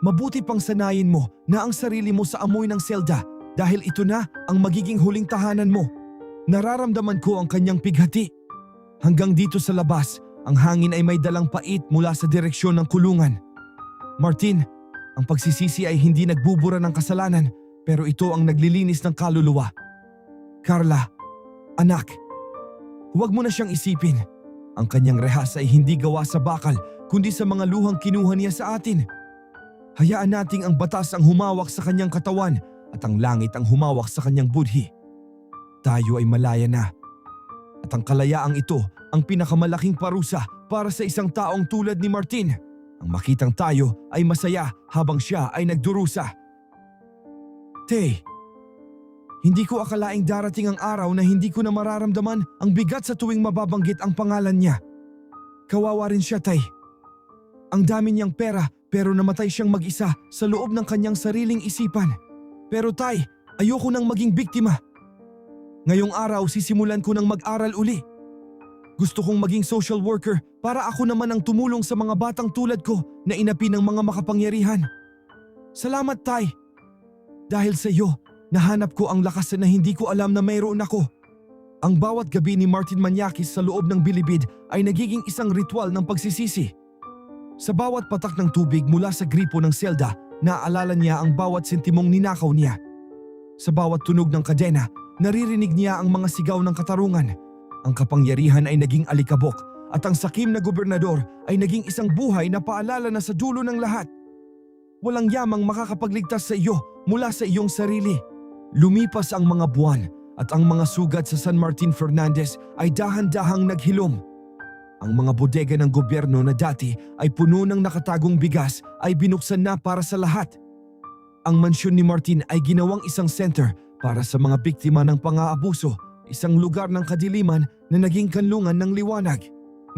Mabuti pang sanayin mo na ang sarili mo sa amoy ng selda dahil ito na ang magiging huling tahanan mo. Nararamdaman ko ang kanyang pighati. Hanggang dito sa labas, ang hangin ay may dalang pait mula sa direksyon ng kulungan. Martin, ang pagsisisi ay hindi nagbubura ng kasalanan pero ito ang naglilinis ng kaluluwa. Carla, anak, huwag mo na siyang isipin. Ang kanyang rehas ay hindi gawa sa bakal kundi sa mga luhang kinuha niya sa atin. Hayaan nating ang batas ang humawak sa kanyang katawan at ang langit ang humawak sa kanyang budhi. Tayo ay malaya na. At ang kalayaang ito ang pinakamalaking parusa para sa isang taong tulad ni Martin. Ang makitang tayo ay masaya habang siya ay nagdurusa. Tay, hindi ko akalaing darating ang araw na hindi ko na mararamdaman ang bigat sa tuwing mababanggit ang pangalan niya. Kawawa rin siya, Tay. Ang dami niyang pera pero namatay siyang mag-isa sa loob ng kanyang sariling isipan. Pero Tay, ayoko nang maging biktima. Ngayong araw sisimulan ko nang mag-aral uli. Gusto kong maging social worker para ako naman ang tumulong sa mga batang tulad ko na inapi ng mga makapangyarihan. Salamat, Tay. Dahil sa iyo, nahanap ko ang lakas na hindi ko alam na mayroon ako. Ang bawat gabi ni Martin Manyakis sa loob ng bilibid ay nagiging isang ritual ng pagsisisi. Sa bawat patak ng tubig mula sa gripo ng selda, naaalala niya ang bawat sentimong ninakaw niya. Sa bawat tunog ng kadena, naririnig niya ang mga sigaw ng katarungan. Ang kapangyarihan ay naging alikabok at ang sakim na gobernador ay naging isang buhay na paalala na sa dulo ng lahat. Walang yamang makakapagligtas sa iyo mula sa iyong sarili. Lumipas ang mga buwan at ang mga sugat sa San Martin Fernandez ay dahan-dahang naghilom. Ang mga bodega ng gobyerno na dati ay puno ng nakatagong bigas ay binuksan na para sa lahat. Ang mansyon ni Martin ay ginawang isang center para sa mga biktima ng pang-aabuso, isang lugar ng kadiliman na naging kanlungan ng liwanag.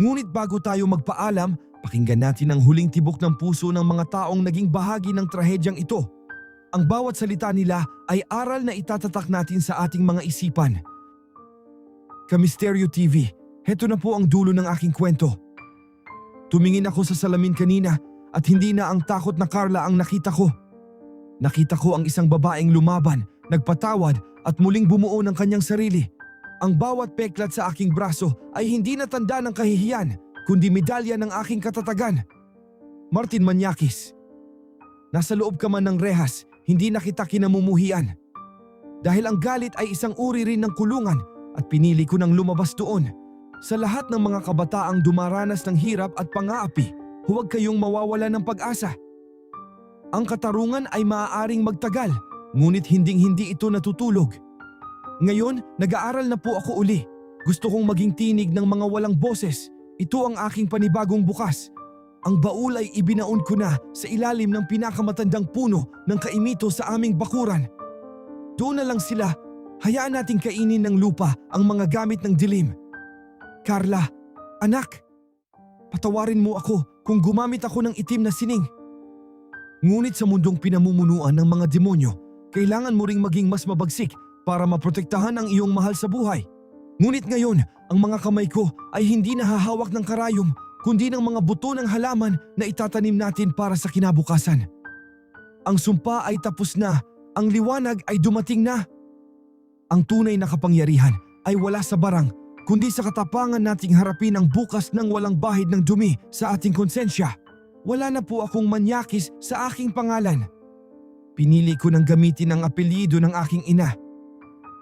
Ngunit bago tayo magpaalam, pakinggan natin ang huling tibok ng puso ng mga taong naging bahagi ng trahedyang ito. Ang bawat salita nila ay aral na itatatak natin sa ating mga isipan. Kamisteryo TV, heto na po ang dulo ng aking kwento. Tumingin ako sa salamin kanina at hindi na ang takot na Carla ang nakita ko. Nakita ko ang isang babaeng lumaban, nagpatawad at muling bumuo ng kanyang sarili. Ang bawat peklat sa aking braso ay hindi na tanda ng kahihiyan, kundi medalya ng aking katatagan. Martin Manyakis, nasa loob ka man ng rehas, hindi na kita kinamumuhian. Dahil ang galit ay isang uri rin ng kulungan at pinili ko nang lumabas doon. Sa lahat ng mga kabataang dumaranas ng hirap at pang-aapi, huwag kayong mawawala ng pag-asa. Ang katarungan ay maaaring magtagal, ngunit hinding-hindi ito natutulog. Ngayon, nag-aaral na po ako uli. Gusto kong maging tinig ng mga walang boses. Ito ang aking panibagong bukas. Ang baul ay ibinaon ko na sa ilalim ng pinakamatandang puno ng kaimito sa aming bakuran. Doon na lang sila, hayaan nating kainin ng lupa ang mga gamit ng dilim. Carla, anak, patawarin mo ako kung gumamit ako ng itim na sining. Ngunit sa mundong pinamumunuan ng mga demonyo, kailangan mo ring maging mas mabagsik para maprotektahan ang iyong mahal sa buhay. Ngunit ngayon, ang mga kamay ko ay hindi nahahawak ng karayom, kundi ng mga buto ng halaman na itatanim natin para sa kinabukasan. Ang sumpa ay tapos na, ang liwanag ay dumating na. Ang tunay na kapangyarihan ay wala sa barang, kundi sa katapangan nating harapin ang bukas ng walang bahid ng dumi sa ating konsensya. Wala na po akong Manyakis sa aking pangalan. Pinili ko nang gamitin ang apelyido ng aking ina.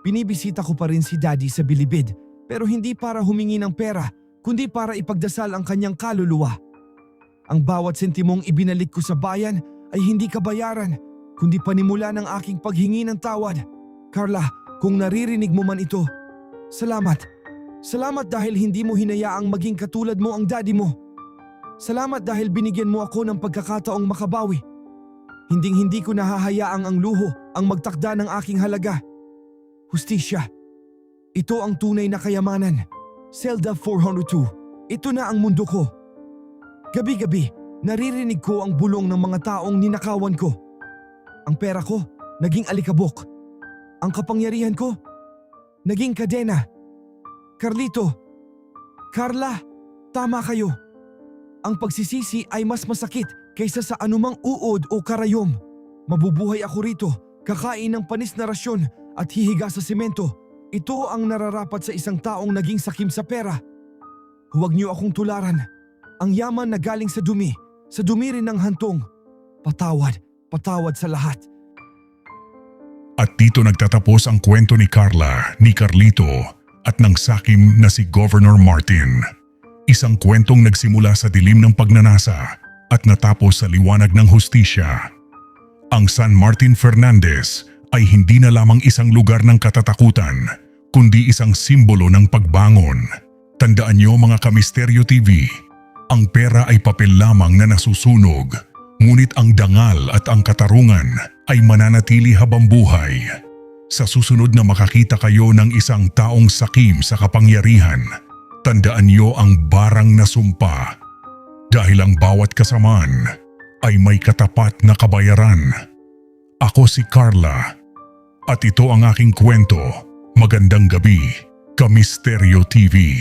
Binibisita ko pa rin si Daddy sa bilibid, pero hindi para humingi ng pera, kundi para ipagdasal ang kanyang kaluluwa. Ang bawat sentimong ibinalik ko sa bayan ay hindi kabayaran, kundi panimula ng aking paghingi ng tawad. Carla, kung naririnig mo man ito, salamat. Salamat dahil hindi mo hinayaang maging katulad mo ang daddy mo. Salamat dahil binigyan mo ako ng pagkakataong makabawi. Hinding-hindi ko nahahayaang ang luho ang magtakda ng aking halaga. Hustisya. Ito ang tunay na kayamanan. Zelda 402. Ito na ang mundo ko. Gabi-gabi, naririnig ko ang bulong ng mga taong ninakawan ko. Ang pera ko, naging alikabok. Ang kapangyarihan ko, naging kadena. Carlito, Carla, tama kayo. Ang pagsisisi ay mas masakit kaysa sa anumang uod o karayom. Mabubuhay ako rito, kakain ng panis na rasyon at hihiga sa simento. Ito ang nararapat sa isang taong naging sakim sa pera. Huwag niyo akong tularan. Ang yaman na galing sa dumi rin ng hantong. Patawad sa lahat. At dito nagtatapos ang kwento ni Carla, ni Carlito at ng sakim na si Governor Martin. Isang kwentong nagsimula sa dilim ng pagnanasa at natapos sa liwanag ng hustisya. Ang San Martin Fernandez ay hindi na lamang isang lugar ng katatakutan, kundi isang simbolo ng pagbangon. Tandaan niyo mga Kamisteryo TV, ang pera ay papel lamang na nasusunog, ngunit ang dangal at ang katarungan ay mananatili habang buhay. Sa susunod na makakita kayo ng isang taong sakim sa kapangyarihan, tandaan niyo ang barang na sumpa. Dahil ang bawat kasamaan ay may katapat na kabayaran. Ako si Carla at ito ang aking kwento. Magandang gabi, Kamisteryo TV.